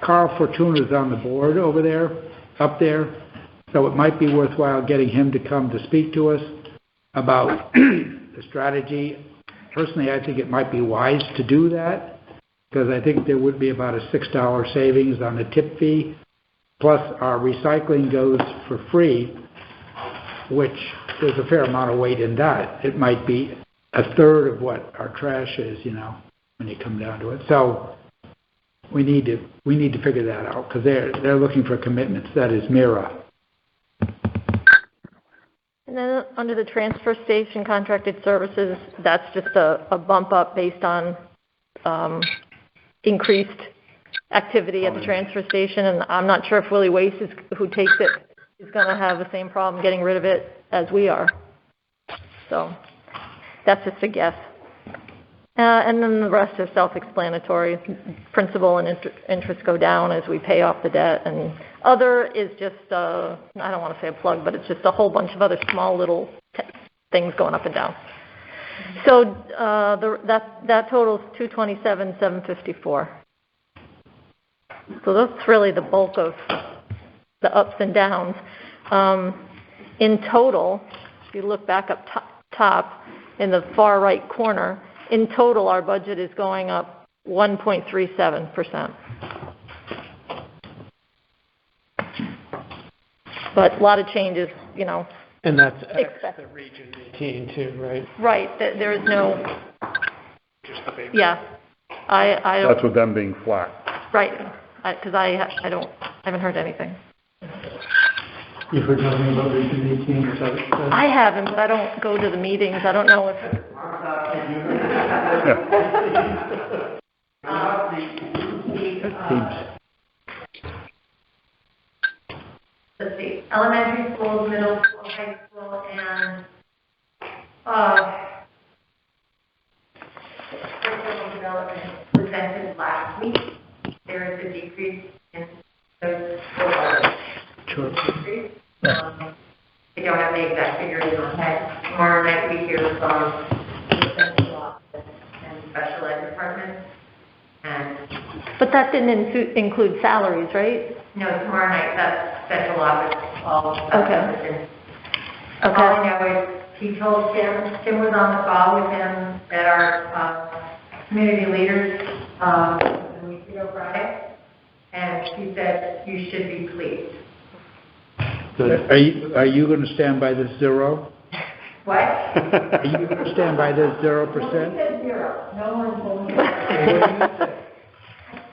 Carl Fortuna's on the board up there, so it might be worthwhile getting him to come to speak to us about the strategy. Personally, I think it might be wise to do that, because I think there would be about a $6 savings on the tip fee, plus our recycling goes for free, which there's a fair amount of weight in that. It might be a third of what our trash is, when you come down to it. So we need to figure that out, because they're looking for commitments. That is Mira. And then under the transfer station contracted services, that's just a bump up based on increased activity at the transfer station. And I'm not sure if Willie Waste, who takes it, is going to have the same problem getting rid of it as we are. So that's just a guess. And then the rest is self-explanatory. Principal and interest go down as we pay off the debt. And other is just, I don't want to say a plug, but it's just a whole bunch of other small little things going up and down. So that totals $227,754. So that's really the bulk of the ups and downs. In total, if you look back up top in the far right corner, in total, our budget is going up 1.37%. But a lot of changes, And that's the Region 18 too, right? Right. There is no. Just the big. Yeah. I don't. That's with them being flat. Right. Because I haven't heard anything. You've heard nothing about Region 18? I haven't, but I don't go to the meetings. I don't know if. Let's see, elementary schools, middle school, high school, and curriculum development presented last week. There is a decrease in those schools. Sure. I don't have the exact figures in my head. Tomorrow night we hear from the central office and special ed department. But that didn't include salaries, right? No, tomorrow night that's central office. All Okay. All I know is he told Tim was on the call with him at our community leaders a week ago Friday, and he said you should be pleased. Good. Are you going to stand by this 0? What? Are you going to stand by this 0%? Well, he said 0. No one told me that.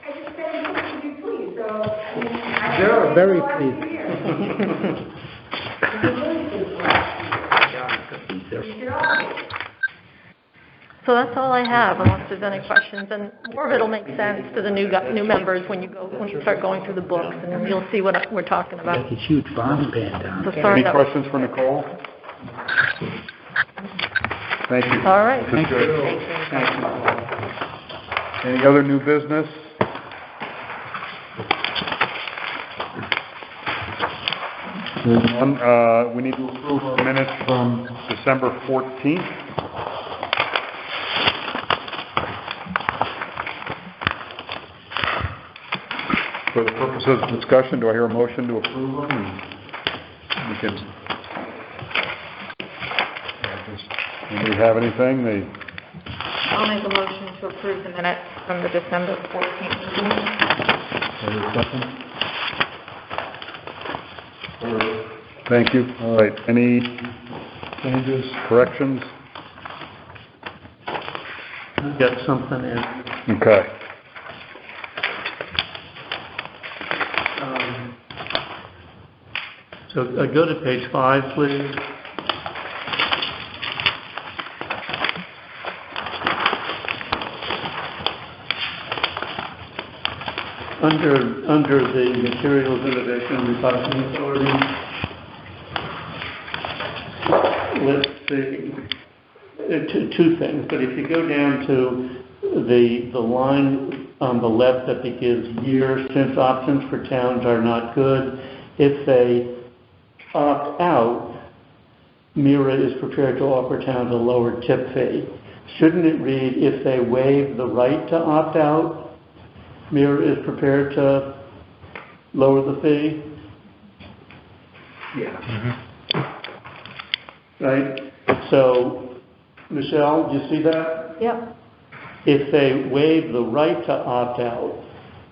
I just said you should be pleased. So, Zero, very pleased. So that's all I have, unless there's any questions. And more of it'll make sense to the new members when you start going through the books, and then you'll see what we're talking about. Like a huge bond band down there. Any questions for Nicole? Thank you. All right. This is good. Any other new business? We need to approve our minutes from December 14th. For the purposes of discussion, do I hear a motion to approve them? Anybody have anything? I'll make a motion to approve the minutes from the December 14th meeting. Thank you. All right. Any changes, corrections? Got something in. Okay. So go to page 5, please. Under the Materials Innovation and Recycling Authority, let's see, two things, but if you go down to the line on the left that begins year, since options for towns are not good, if they opt out, MIRA is prepared to offer towns a lower tip fee. Shouldn't it read, if they waive the right to opt out, MIRA is prepared to lower the fee? Yeah. Right? So, Michelle, do you see that? Yep. If they waive the right to opt out,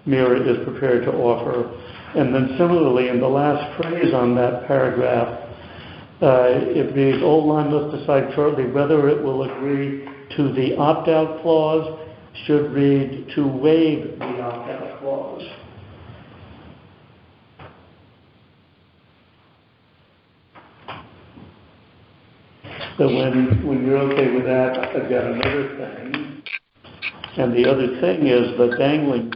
MIRA is prepared to offer. And then similarly, in the last phrase on that paragraph, it reads, old line must decide shortly whether it will agree to the opt-out clause, should read to waive the opt-out clause. So when you're okay with that, I've got another thing. And the other thing is the dangling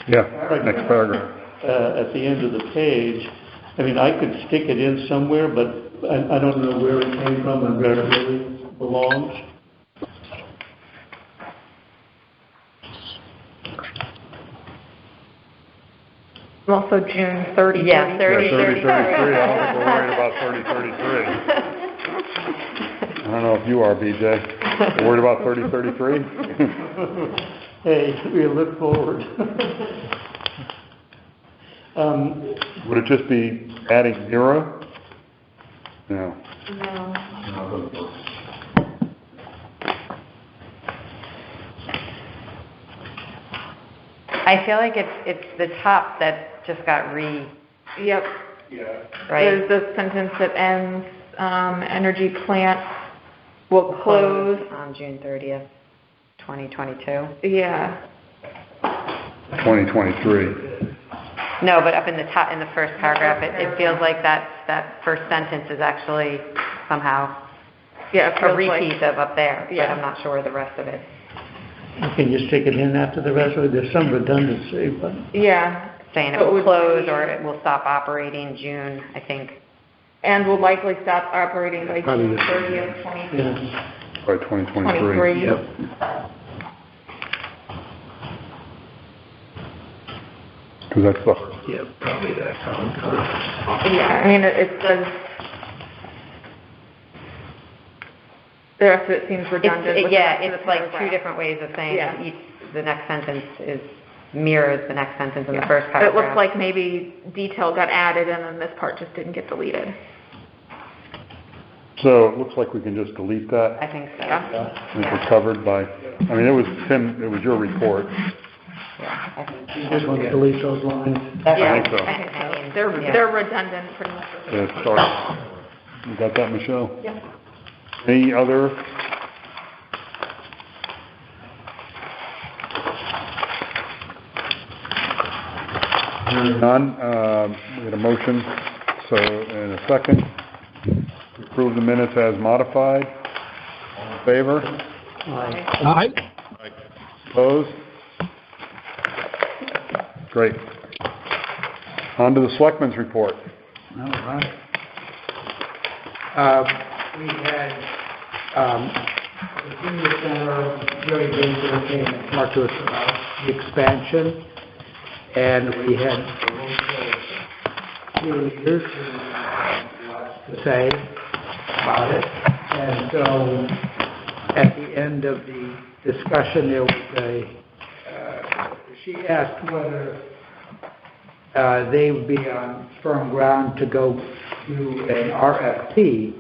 next paragraph. At the end of the page. I mean, I could stick it in somewhere, but I don't know where it came from and where it really belongs. Also June 30. Yeah, 30. Yeah, 30, 33. I don't think we're worried about 30, 33. I don't know if you are, BJ. You're worried about 30, 33? Hey, we look forward. Would it just be adding MIRA? No. No. I feel like it's the top that just got Yep. Yeah. right? There's this sentence that ends, energy plant will close. On June 30th, 2022. Yeah. 2023. No, but up in the top, in the first paragraph, it feels like that first sentence is actually somehow Yeah, it a feels repeat like, of up there, but yeah. I'm not sure the rest of it. You can just stick it in after the rest of it. There's some redundancy, but yeah. Saying it So it will would close be- or it will stop operating June, I think. And will likely stop operating by Probably June the- 30th, yeah. By 2023. 2023. Yep. Because that's the, Yeah, probably that's how it goes. Yeah, I mean, it says, the rest of it seems redundant. with the rest of It's the like two paragraph. different ways of saying Yeah. it. The next sentence mirrors the next sentence in Yeah. the first paragraph. It looks like maybe detail got added and then this part just didn't get deleted. so it looks like we can just delete that. I think so. Yeah. I think we're covered by, I mean, it was Tim, it was your report. Yeah, I think You just want to delete those lines. I think so. I think so. They're redundant pretty much. Yeah, it starts. You got that, Michelle? Yeah. Any other? Hearing none, we had a motion, so, in a second, to approve the minutes as modified. All in favor? Aye. Opposed? Great. On to the Selectmen's report. All right. We had, the senior center, very busy, came and talked to us about the expansion, and we had leaders who had lots to say about it. And so, at the end of the discussion, there was she asked whether they would be on firm ground to go to an RFP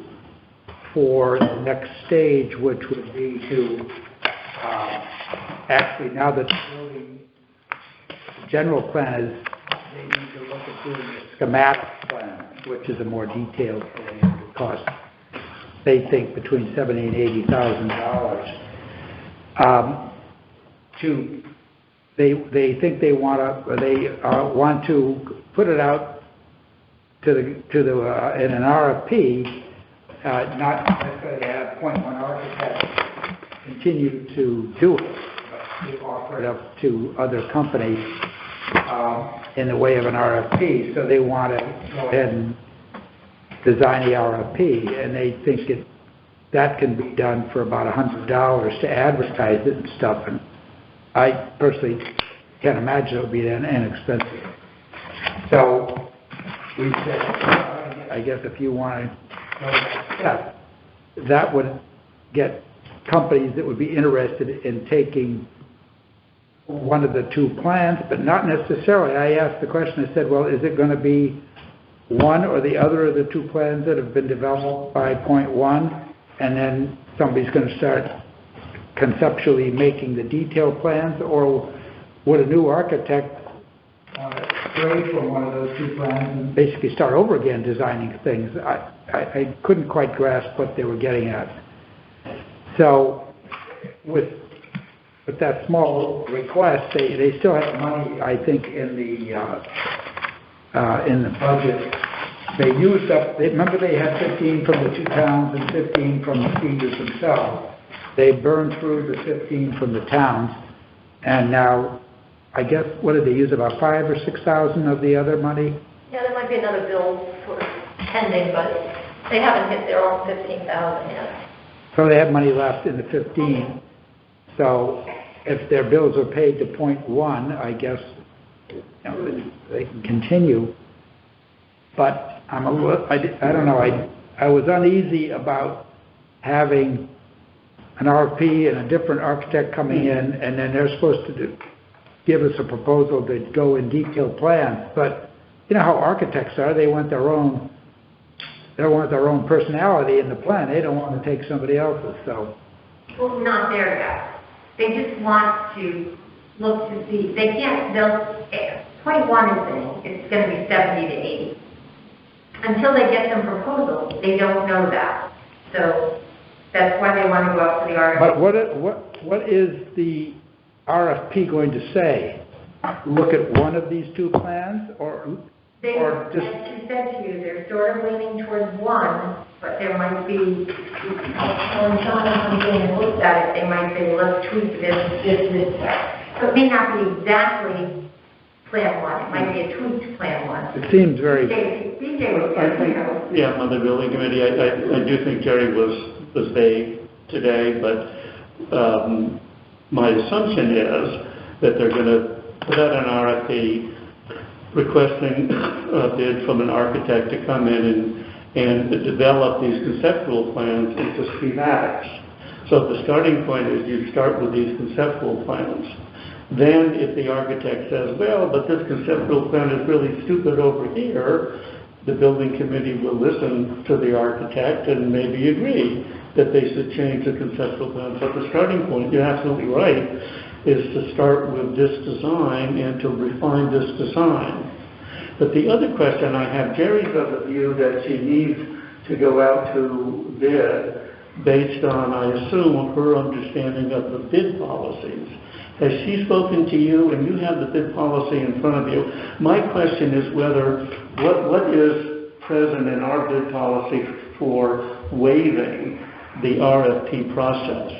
for the next stage, which would be to, actually, now that the building general plan is, they need to look at doing a schematic plan, which is a more detailed plan. It would cost, they think, between $70,000 and $80,000. They think they want to put it out to the in an RFP, not necessarily have point one architect continue to do it, but to offer it up to other companies in the way of an RFP. So they want to go ahead and design the RFP, and they think that can be done for about $100 to advertise it and stuff, and I personally can't imagine it would be that inexpensive. So we said, I guess if you want to go that step, that would get companies that would be interested in taking one of the two plans, but not necessarily. I asked the question, I said, well, is it going to be one or the other of the two plans that have been developed by point one, and then somebody's going to start conceptually making the detailed plans, or would a new architect stray from one of those two plans and basically start over again designing things? I couldn't quite grasp what they were getting at. So with that small request, they still have money, I think, in the budget. They used up, remember they had 15 from the two towns and 15 from the seniors themselves. They burned through the 15 from the towns, and now, I guess, what did they use, about 5,000 or 6,000 of the other money? Yeah, there might be another bill sort of pending, but they haven't hit their own 15,000 yet. So they have money left in the 15. So if their bills are paid to point one, I guess they can continue. But I'm a little, I don't know, I was uneasy about having an RFP and a different architect coming in, and then they're supposed to give us a proposal to go in detailed plans. But you know how architects are, they want their own personality in the plan. They don't want to take somebody else's, so. Well, not there yet. They just want to look to see, point one is saying it's going to be 70 to 80. Until they get some proposals, they don't know that. So that's why they want to go out to the RFP. But what is the RFP going to say? Look at one of these two plans, or just... As she said to you, they're sort of leaning towards one, but there might be, when someone comes in and looks at it, they might say, let's tweak this. So it may not be exactly plan one. It might be a tweaked plan one. It seems very... Yeah, on the building committee, I do think Jerry was vague today, but my assumption is that they're going to put out an RFP requesting a bid from an architect to come in and develop these conceptual plans into schematics. So the starting point is you start with these conceptual plans. Then if the architect says, well, but this conceptual plan is really stupid over here, the building committee will listen to the architect and maybe agree that they should change the conceptual plan. But the starting point, you're absolutely right, is to start with this design and to refine this design. But the other question I have, Jerry's of the view that she needs to go out to bid based on, I assume, her understanding of the bid policies. Has she spoken to you, and you have the bid policy in front of you? My question is whether, what is present in our bid policy for waiving the RFP process?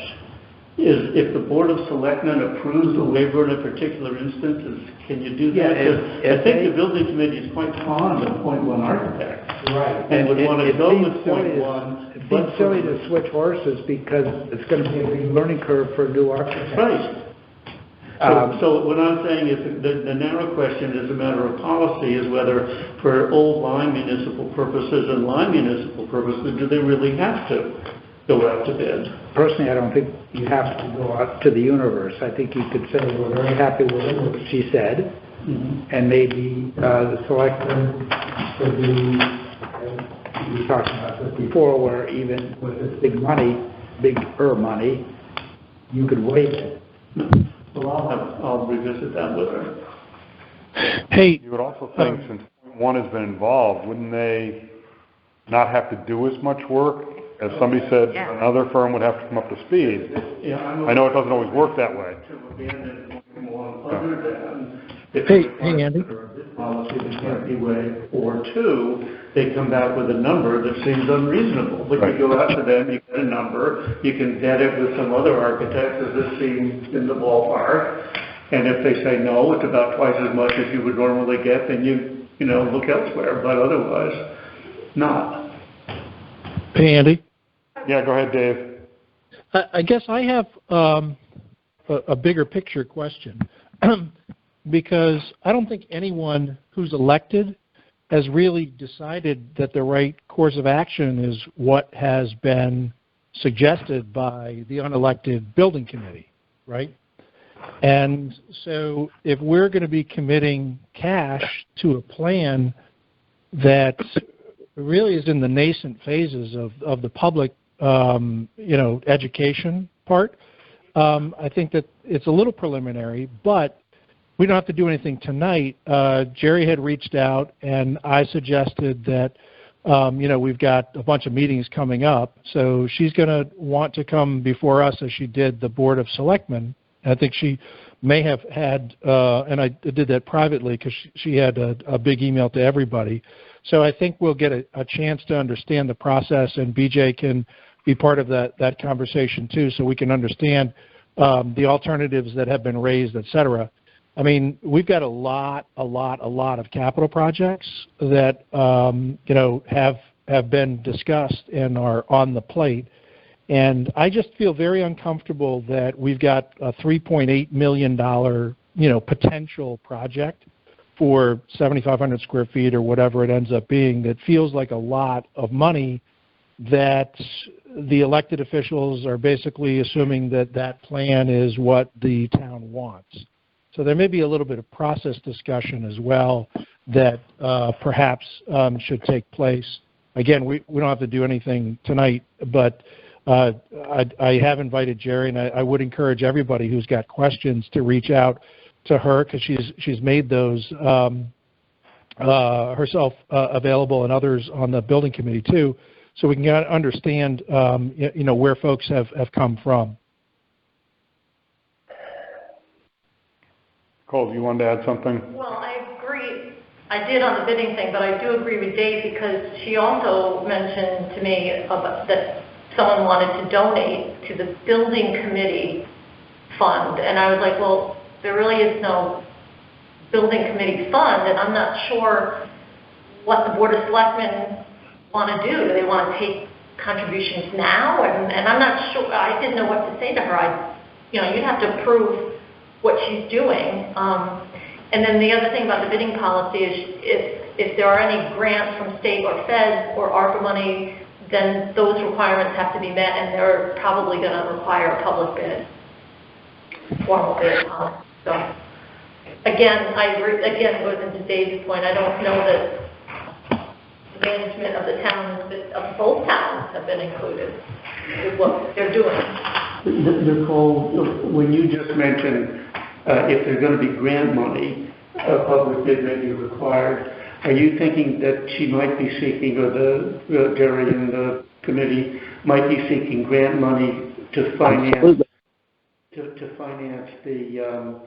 Is if the Board of Selectmen approves a waiver in a particular instance, can you do that? Yeah, I think the building committee is quite fond of point one architects. Right. And would want to go with point one. It seems silly to switch horses because it's going to be a big learning curve for a new architect. Right. So what I'm saying is the narrow question is a matter of policy is whether for old line municipal purposes and line municipal purposes, do they really have to go out to bid? Personally, I don't think you have to go out to the universe. I think you could say we're very happy with what she said, and maybe the selectmen could be, we talked about this before, where even with this bigger money, you could waive it. So I'll revisit that with her. Hey, you would also think since one has been involved, wouldn't they not have to do as much work? As somebody said, another firm would have to come up to speed. Yeah, I know it doesn't always work that way. Hey, Andy. Policy that can't be waived, or two, they come back with a number that seems unreasonable. But you go out to them, you get a number, you can vet it with some other architects, does this seem in the ballpark? And if they say no, it's about twice as much as you would normally get, then you look elsewhere, but otherwise, not. Hey, Andy. I Yeah, go ahead, Dave. I guess I have a bigger picture question because I don't think anyone who's elected has really decided that the right course of action is what has been suggested by the unelected building committee, right? And so if we're going to be committing cash to a plan that really is in the nascent phases of the public, education part, I think that it's a little preliminary, but we don't have to do anything tonight. Jerry had reached out, and I suggested that, we've got a bunch of meetings coming up, so she's going to want to come before us as she did the Board of Selectmen. I think she may have had, and I did that privately because she had a big email to everybody. So I think we'll get a chance to understand the process, and BJ can be part of that conversation too, so we can understand the alternatives that have been raised, et cetera. I mean, we've got a lot of capital projects that have been discussed and are on the plate. And I just feel very uncomfortable that we've got a $3.8 million, potential project for 7,500 square feet or whatever it ends up being that feels like a lot of money that the elected officials are basically assuming that plan is what the town wants. So there may be a little bit of process discussion as well that perhaps should take place. Again, we don't have to do anything tonight, but I have invited Jerry, and I would encourage everybody who's got questions to reach out to her because she's made those herself available, and others on the building committee too, so we can understand where folks have come from. Cole, you wanted to add something? Well, I agree. I did on the bidding thing, but I do agree with Dave because she also mentioned to me that someone wanted to donate to the building committee fund, and I was like, well, there really is no building committee fund, and I'm not sure what the Board of Selectmen want to do. Do they want to take contributions now? And I'm not sure. I didn't know what to say to her. You'd have to approve what she's doing. And then the other thing about the bidding policy is if there are any grants from state or fed or ARPA money, then those requirements have to be met, and they're probably going to require a public bid, formal bid. So again, I agree. Again, it goes into Dave's point. I don't know that the management of the town, of both towns, have been included with what they're doing. Nicole, when you just mentioned if there's going to be grant money, a public bid may be required, are you thinking that she might be seeking, or the Jerry and the committee might be seeking grant money to finance the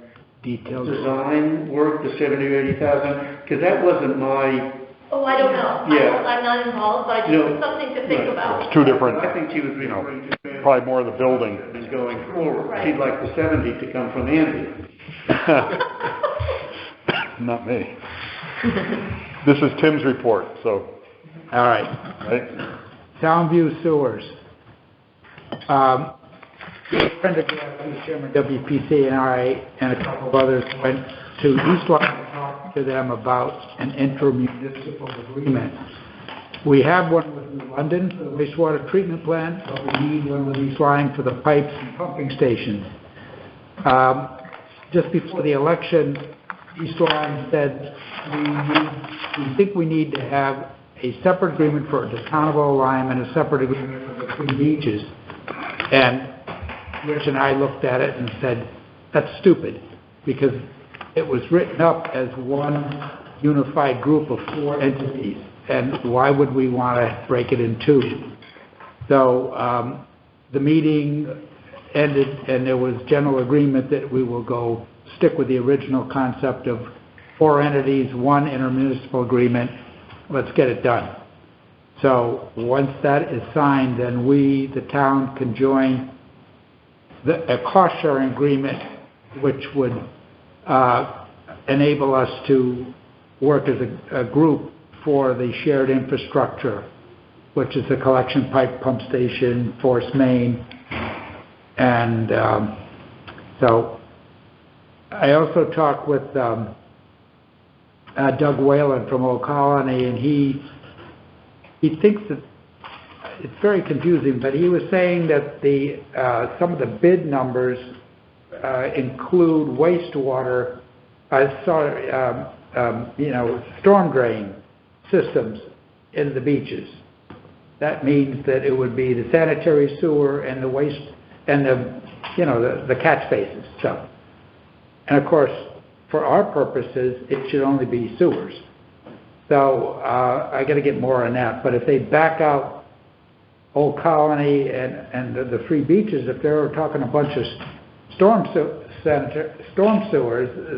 detailed design work, the $70,000 or $80,000? Because that wasn't my. Oh, I don't know. Yeah. I'm not involved, but it's something to think about. It's two different. I think she was referring to probably more of the building. Going forward. Right. She'd like the 70 to come from Andy. Not me. This is Tim's report, so. All right. Townview sewers. Chairman WPC and I and a couple of others went to East Lyme to talk to them about an intermunicipal agreement. We have one with New London for the wastewater treatment plant, but we need one with East Lyme for the pipes and pumping stations. Just before the election, East Lyme said we think we need to have a separate agreement for the town of Lyme and a separate agreement for the three beaches. And Rich and I looked at it and said, that's stupid, because it was written up as one unified group of four entities, and why would we want to break it in two? So the meeting ended, and there was general agreement that we will stick with the original concept of four entities, one intermunicipal agreement. Let's get it done. So once that is signed, then we, the town, can join a cost-sharing agreement, which would enable us to work as a group for the shared infrastructure which is a collection pipe pump station, force main. And so I also talked with Doug Whalen from Old Colony, and he thinks that it's very confusing, but he was saying that some of the bid numbers include wastewater, storm drain systems in the beaches. That means that it would be the sanitary sewer and the waste and the catch basins. So, and of course, for our purposes, it should only be sewers. So I got to get more on that. But if they back out Old Colony and the three beaches, if they're talking a bunch of storm sewers,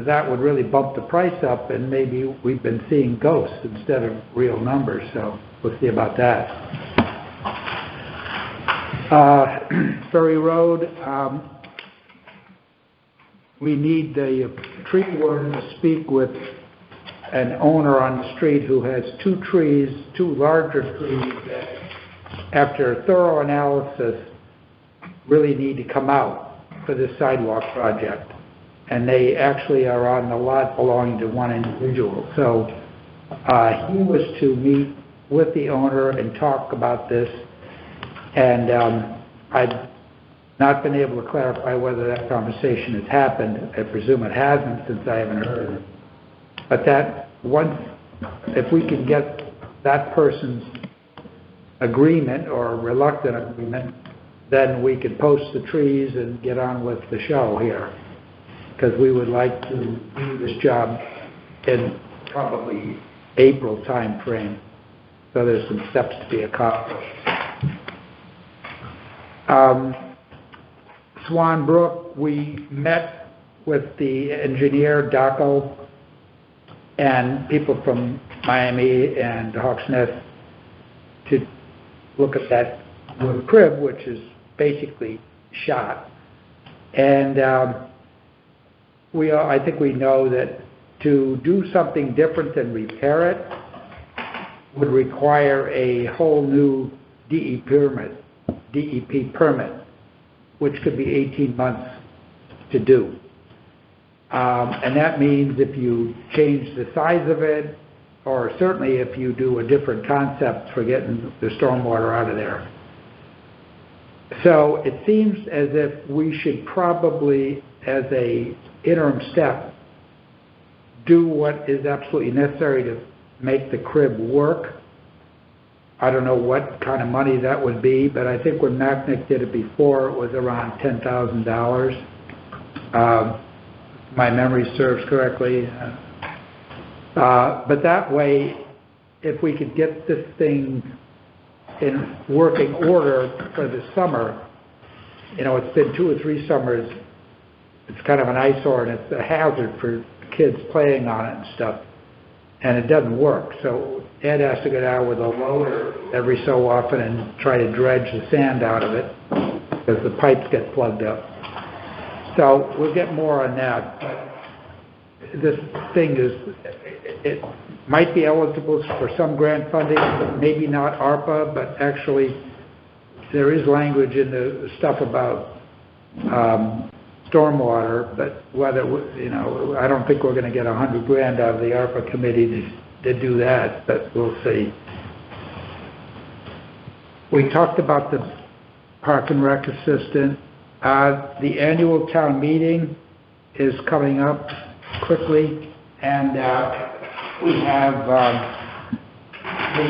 that would really bump the price up, and maybe we've been seeing ghosts instead of real numbers. So we'll see about that. Ferry Road, we need the tree warden to speak with an owner on the street who has two larger trees that, after thorough analysis, really need to come out for this sidewalk project. And they actually are on the lot belonging to one individual. So he was to meet with the owner and talk about this. And I've not been able to clarify whether that conversation has happened. I presume it hasn't, since I haven't heard it. But if we can get that person's agreement or reluctant agreement, then we can post the trees and get on with the show here. Because we would like to do this job in probably April time frame. So there's some steps to be accomplished. Swan Brook, we met with the engineer, Daco, and people from Miami and Hawks Nest to look at that wood crib, which is basically shot. And I think we know that to do something different than repair it would require a whole new DEP permit, which could be 18 months to do. And that means if you change the size of it, or certainly if you do a different concept for getting the stormwater out of there. So it seems as if we should probably, as a interim step, do what is absolutely necessary to make the crib work. I don't know what kind of money that would be, but I think when Macnick did it before, it was around $10,000. My memory serves correctly. But that way, if we could get this thing in working order for the summer, it's been 2 or 3 summers, it's kind of an eyesore and it's a hazard for kids playing on it and stuff, and it doesn't work. So Ed has to go down with a loader every so often and try to dredge the sand out of it because the pipes get plugged up. So we'll get more on that. But this thing it might be eligible for some grant funding, maybe not ARPA, but actually there is language in the stuff about stormwater, but whether, I don't think we're going to get $100,000 out of the ARPA committee to do that, but we'll see. We talked about the Park and Rec assistant. The annual town meeting is coming up quickly, and we have the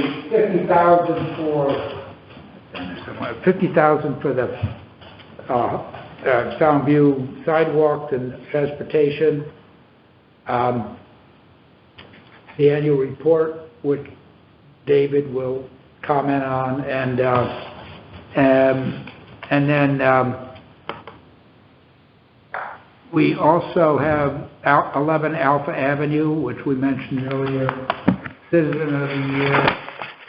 $50,000 for the Soundview sidewalks and transportation. The annual report, which David will comment on, and then we also have 11 Alpha Avenue, which we mentioned earlier, Citizen of the Year,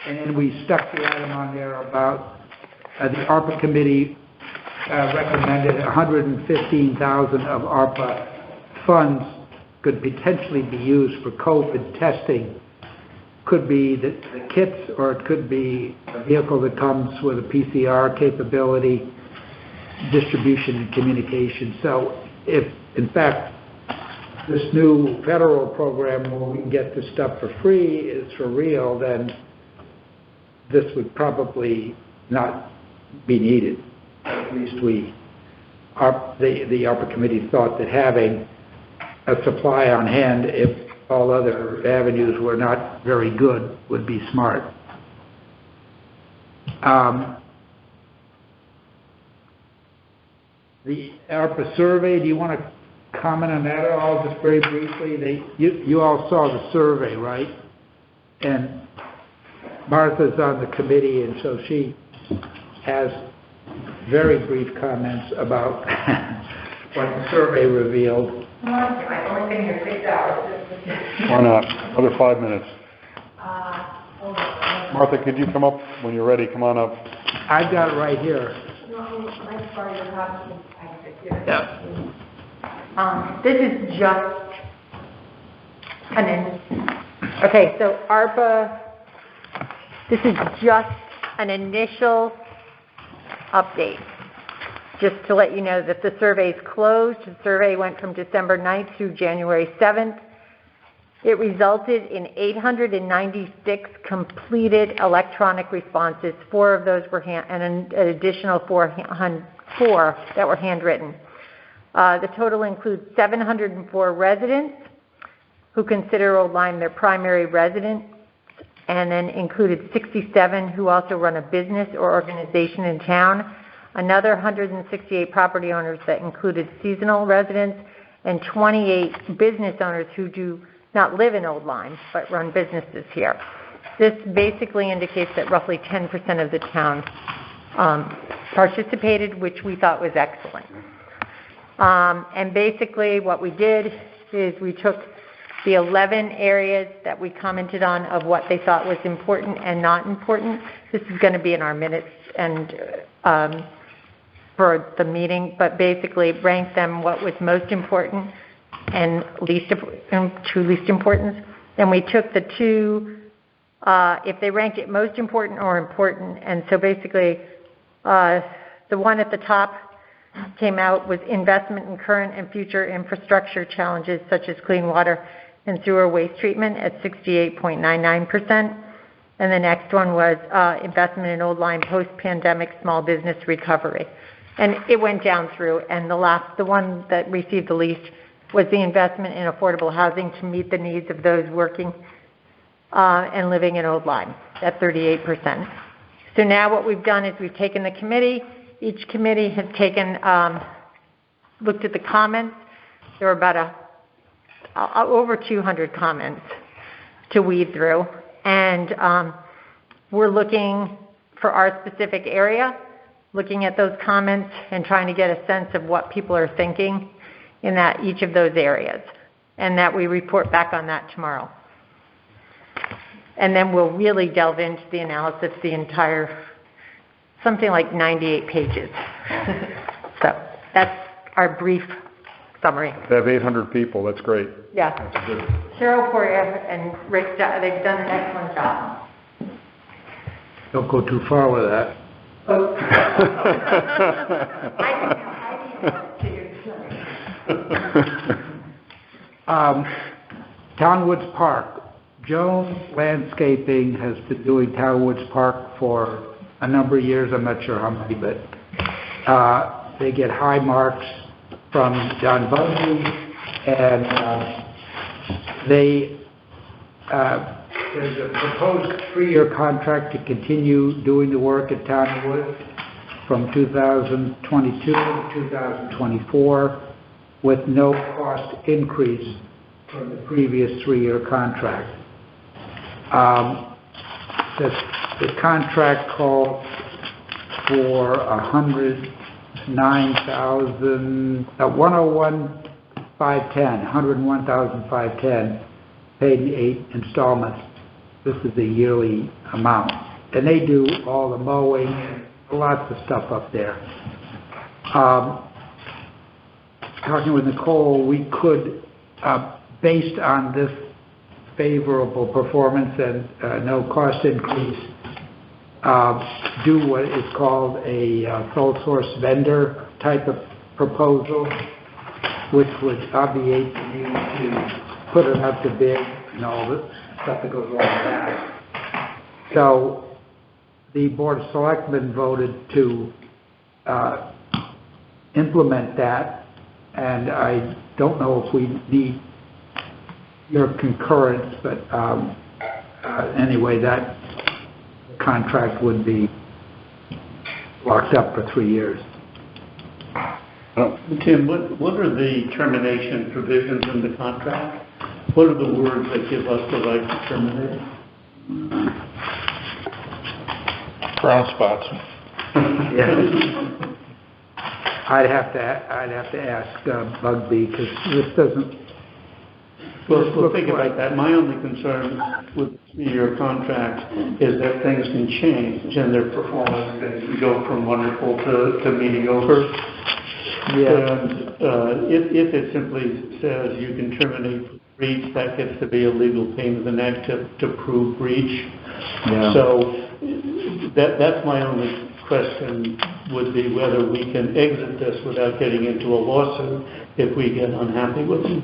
and then we stuck the item on there about the ARPA committee recommended $115,000 of ARPA funds could potentially be used for COVID testing could be the kits, or it could be a vehicle that comes with a PCR capability, distribution and communication. So if, in fact, this new federal program where we can get this stuff for free is for real, then this would probably not be needed. At least the ARPA committee thought that having a supply on hand, if all other avenues were not very good, would be smart. The ARPA survey, do you want to comment on that at all, just very briefly? You all saw the survey, right? And Martha's on the committee, and so she has very brief comments about what the survey revealed. I've only been here 6 hours. Why not? Another 5 minutes. Martha, could you come up when you're ready? Come on up. I've got it right here. Yeah. This is just okay, so ARPA, this is just an initial update. Just to let you know that the survey is closed. The survey went from December 9th through January 7th. It resulted in 896 completed electronic responses. 4 of those were and an additional 4 that were handwritten. The total includes 704 residents who consider Old Lyme their primary residence, and then included 67 who also run a business or organization in town, another 168 property owners that included seasonal residents, and 28 business owners who do not live in Old Lyme but run businesses here. This basically indicates that roughly 10% of the town participated, which we thought was excellent. And basically what we did is we took the 11 areas that we commented on of what they thought was important and not important. This is going to be in our minutes and for the meeting, but basically ranked them what was most important and to least importance. Then we took the 2, if they ranked it most important or important, and so basically the one at the top came out was investment in current and future infrastructure challenges such as clean water and sewer waste treatment at 68.99%. And the next one was investment in Old Lyme post-pandemic small business recovery. And it went down through, and the one that received the least was the investment in affordable housing to meet the needs of those working and living in Old Lyme at 38%. So now what we've done is we've taken the committee. Each committee has taken, looked at the comments. There were about over 200 comments to weed through. And we're looking for our specific area, looking at those comments and trying to get a sense of what people are thinking in each of those areas. And that we report back on that tomorrow. And then we'll really delve into the analysis, the entire, something like 98 pages. So that's our brief summary. They have 800 people. That's great. Yeah. That's good. Cheryl, Poria, and Rick, they've done an excellent job. Don't go too far with that. Townwoods Park. Jones Landscaping has been doing Townwoods Park for a number of years. I'm not sure how many, but they get high marks from John Bundy, and there's a proposed 3-year contract to continue doing the work at Townwood from 2022 to 2024 with no cost increase from the previous 3-year contract. The contract called for $101,510 paid in 8 installments. This is the yearly amount, and they do all the mowing and lots of stuff up there. Talking with Nicole, we could, based on this favorable performance and no cost increase, do what is called a sole source vendor type of proposal, which would obviate the need to put it up to bid and all the stuff that goes along with that. So the Board of Selectmen voted to implement that, and I don't know if we need your concurrence, but anyway, that contract would be locked up for 3 years. Tim, what are the termination provisions in the contract? What are the words that give us the right to terminate? Brown spots. Yeah. I'd have to ask Bugby, because this doesn't. Well, think about that. My only concern with your contract is that things can change and their performance can go from wonderful to mediocre. Yeah. And if it simply says you can terminate breach, that gets to be a legal pain in the neck to prove breach. Yeah. So that's my only question, would be whether we can exit this without getting into a lawsuit if we get unhappy with them.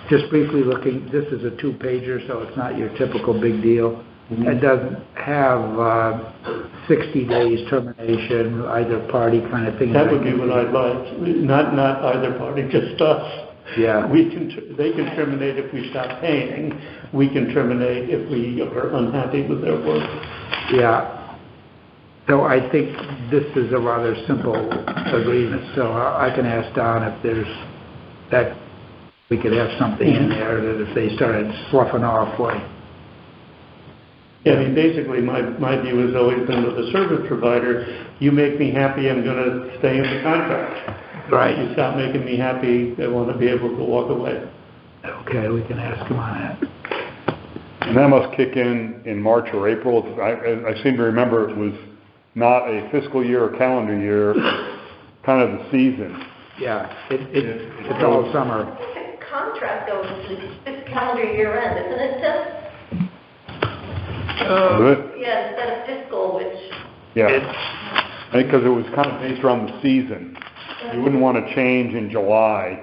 Just briefly looking, this is a 2-pager, so it's not your typical big deal. Mm-hmm. It doesn't have 60 days termination, either party kind of thing. That would be what I'd like. Not either party, just us. Yeah. They can terminate if we stop paying. We can terminate if we are unhappy with their work. Yeah. So I think this is a rather simple agreement. So I can ask Don if there's that. We could have something in there that if they started sloughing off, like. Yeah, I mean, basically, my view has always been with the service provider, you make me happy, I'm going to stay in the contract. Right. If you stop making me happy, I want to be able to walk away. Okay, we can ask him on that. And that must kick in March or April. I seem to remember it was not a fiscal year or calendar year, kind of the season. Yeah, it's all summer. Contract goes to this calendar year end, isn't it, Tim? Yeah, instead of fiscal, which... Yeah, I think because it was kind of based around the season. You wouldn't want to change in July.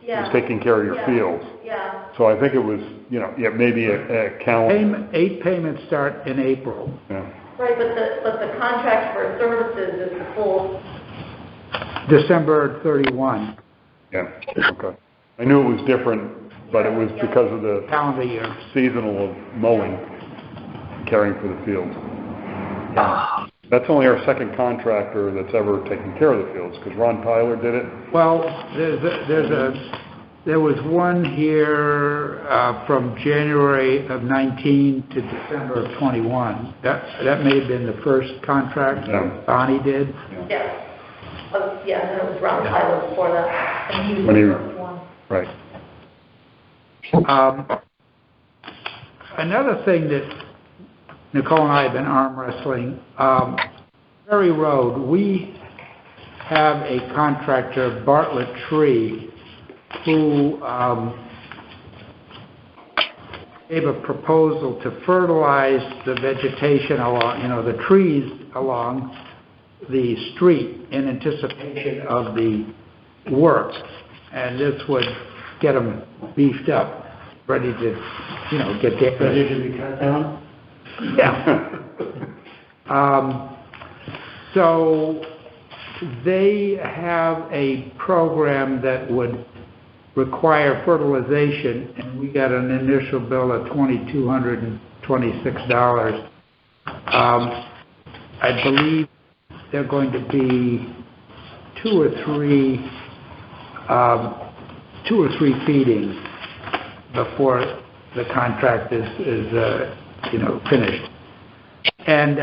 Yeah. Just taking care of your fields. Yeah. So I think it was, maybe a calendar. 8 payments start in April. Yeah. Right, but the contract for services is the full... December 31. Yeah, okay. I knew it was different, but it was because of the calendar year seasonal of mowing, caring for the fields. That's only our second contractor that's ever taken care of the fields, because Ron Tyler did it. Well, there was one here from January of 19 to December of 21. That may have been the first contract Bonnie did. Yeah. Yeah, and then it was Ron Tyler before that. And he was the first one. Right. Another thing that Nicole and I have been arm wrestling, Ferry Road, we have a contractor, Bartlett Tree, who gave a proposal to fertilize the vegetation along, the trees along the street in anticipation of the work. And this would get them beefed up, ready to, get there. Ready to be cut down? Yeah. So they have a program that would require fertilization, and we got an initial bill of $2,226. I believe they're going to be two or three feedings before the contract is finished. And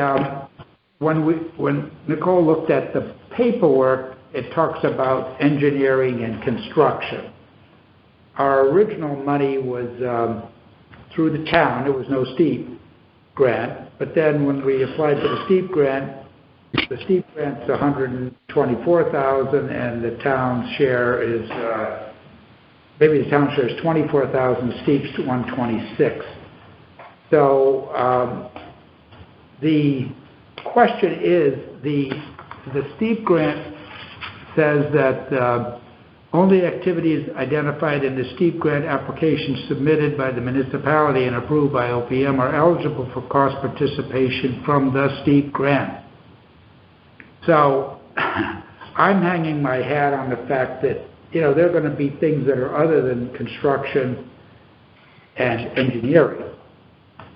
when Nicole looked at the paperwork, it talks about engineering and construction. Our original money was through the town. There was no STEEP grant. But then when we applied for the STEEP grant's $124,000, and the town's share is maybe the town share is 24,000, steep's 126. So the question is, the steep grant says that only activities identified in the steep grant application submitted by the municipality and approved by OPM are eligible for cost participation from the steep grant. So I'm hanging my hat on the fact that, there are going to be things that are other than construction and engineering.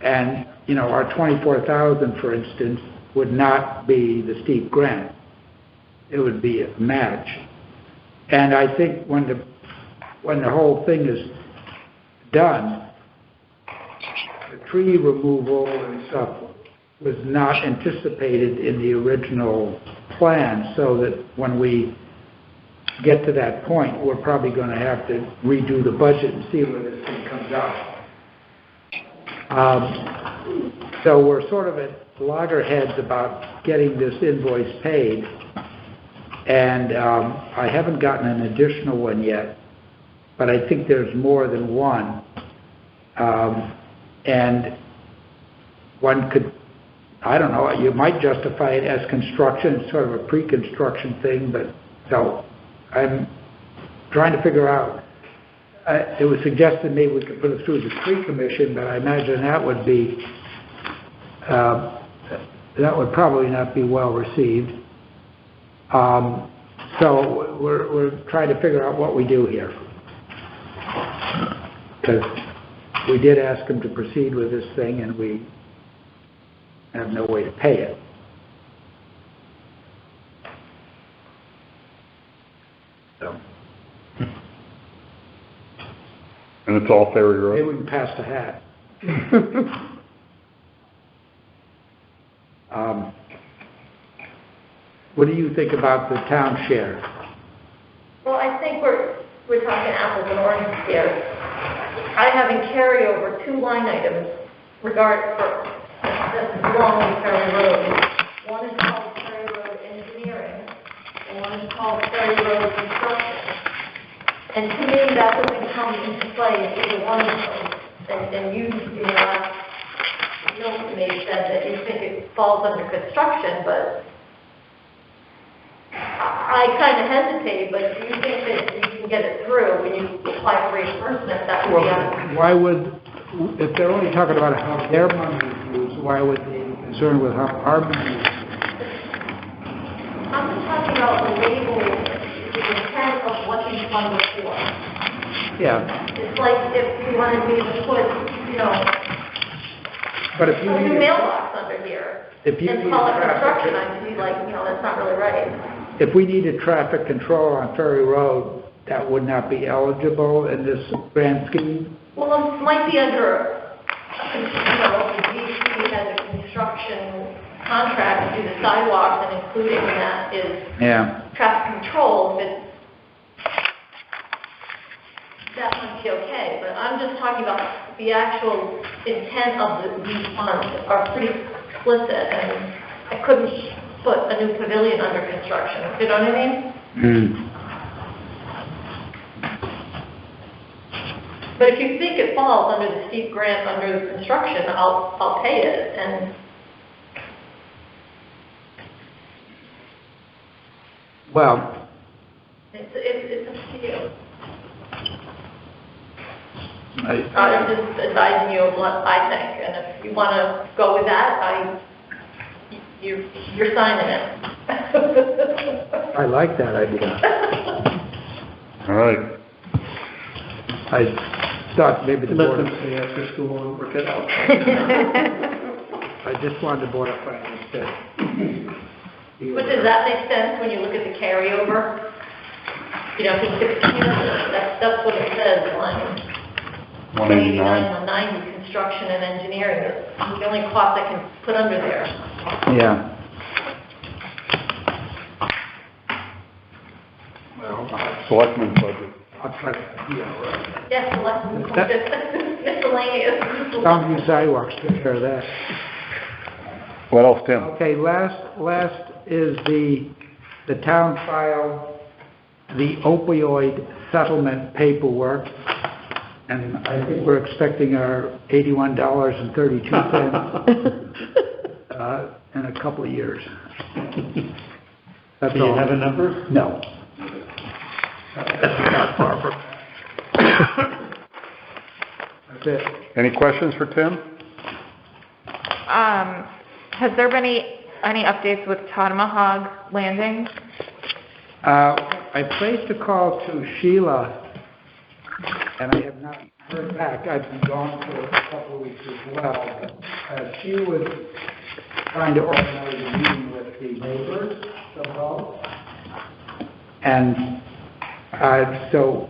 And, our 24,000, for instance, would not be the steep grant. It would be a match. And I think when the whole thing is done, the tree removal and stuff was not anticipated in the original plan, so that when we get to that point, we're probably going to have to redo the budget and see where this thing comes out. So we're sort of at loggerheads about getting this invoice paid. And I haven't gotten an additional one yet, but I think there's more than one. And one could, I don't know, you might justify it as construction. It's sort of a pre-construction thing, but so I'm trying to figure out. It was suggested maybe we could put it through the tree commission, but I imagine that would be, that would probably not be well received. So we're trying to figure out what we do here. Because we did ask him to proceed with this thing and we have no way to pay it. So. And it's all Ferry Road? Maybe we can pass the hat. What do you think about the town share? Well, I think we're talking apples and oranges here. I have in carryover 2 line items that belong to Ferry Road. One is called Ferry Road Engineering, and one is called Ferry Road Construction. And to me, that doesn't come into play in either one of those. And you, in your last note to me, said that you think it falls under construction, but I kind of hesitate, but do you think that you can get it through when you apply for reimbursement? That would be on. Why would, if they're only talking about how their money is used, why would they be concerned with how our money is used? I'm just talking about the label, the intent of what these funds are for. Yeah. It's like if you wanted me to put, but if you a need new mailbox under here and call it construction, I'd be like, that's not really right. If we needed traffic control on Ferry Road, that would not be eligible in this grant scheme? Well, it might be under, the DC has a construction contract to do the sidewalks, and including in that is traffic control. If that might be okay, but I'm just talking about the actual intent of these funds are pretty explicit, and I couldn't put a new pavilion under construction. You know what I mean? But if you think it falls under the steep grant under the construction, I'll pay it. And well, it's up to you. I'm just advising you of what I think, and if you want to go with that, you're signing it. I like that idea. All right. I thought maybe the board. Let them say after school and work it out. I just wanted the board of finance to. But does that make sense when you look at the carryover? For 16 years, that's what it says on 189 and 90, construction and engineering. It's the only cost I can put under there. Yeah. Well, selectmen's budget. I'll try to, right. Yes, selectmen's budget. Miscellaneous. Townview sidewalks, take care of that. What else, Tim? Okay, last is the town file the opioid settlement paperwork, and I think we're expecting our $81.32 in a couple of years. That's Do you all. have a number? No. That's not far from. That's it. Any questions for Tim? Has there been any updates with Totomahawk Landing? I placed a call to Sheila, and I have not heard back. I've been gone for a couple of weeks as well. She was trying to organize a meeting with the neighbors, so-called. And so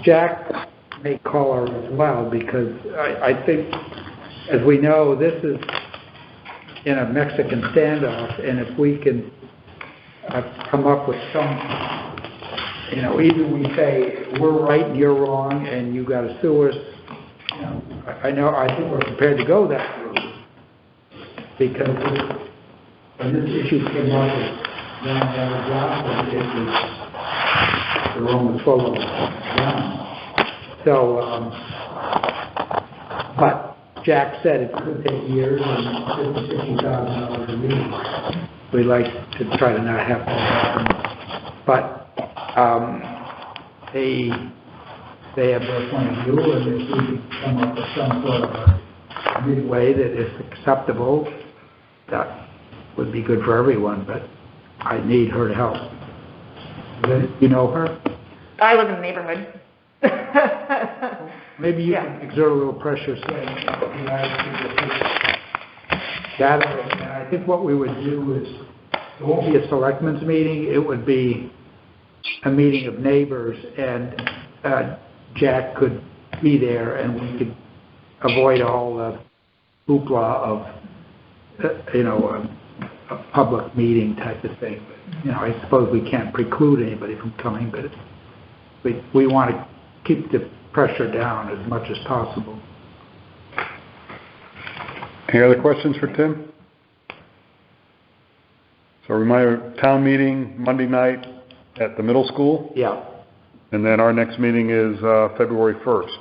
Jack may call her as well, because I think, as we know, this is in a Mexican standoff, and if we can come up with some, either we say we're right and you're wrong and you got to sue us. I think we're prepared to go that route, because when this issue came up with Johnson, the room was full of them. So, but Jack said it could take years and $50,000 a meeting. We like to try to not have that happen, but they have their point of view, and if we can come up with some sort of a midway that is acceptable, that would be good for everyone. But I need her to help. You know her? I live in the neighborhood. Maybe you can exert a little pressure, saying, gathering. And I think what we would do is, it won't be a selectmen's meeting, it would be a meeting of neighbors, and Jack could be there, and we could avoid all the hoopla of, a public meeting type of thing. But, I suppose we can't preclude anybody from coming, but we want to keep the pressure down as much as possible. Any other questions for Tim? So reminder, town meeting Monday night at the middle school. Yeah. And then our next meeting is February 1st,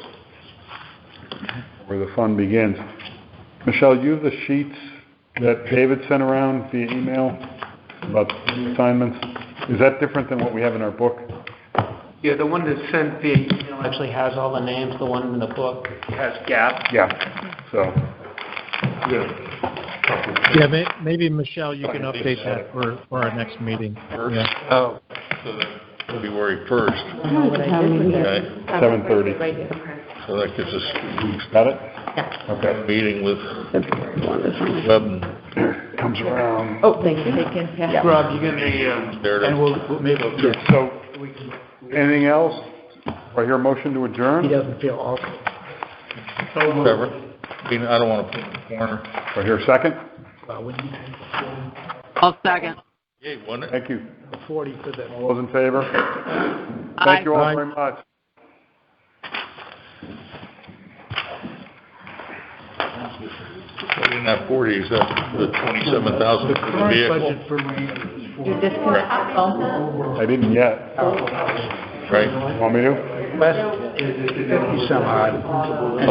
where the fun begins. Michelle, you have the sheets that David sent around via email about the assignments. Is that different than what we have in our book? Yeah, the one that's sent via email actually has all the names. The one in the book has gaps. Yeah. So. Yeah, maybe Michelle, you can update that for our next meeting. Yeah. Oh. So that's February 1st. Okay. 7:30. So that gives us 2 weeks. Got it? Yeah. Okay. Meeting with Web. Comes around. Oh, thank you. Yeah. Rob, you gonna And we'll maybe. So, anything else? Do I hear a motion to adjourn? He doesn't feel awkward. Whatever. I don't want to put in the corner. Do I hear a second? I'll second. Yay, wasn't it? Thank you. 40 for the. All those in favor? Thank you all very much. So in that 40, is that the 27,000 for the vehicle? Budget for me. You disconnect. I didn't yet. Right. Want me to? West is 50 some odd.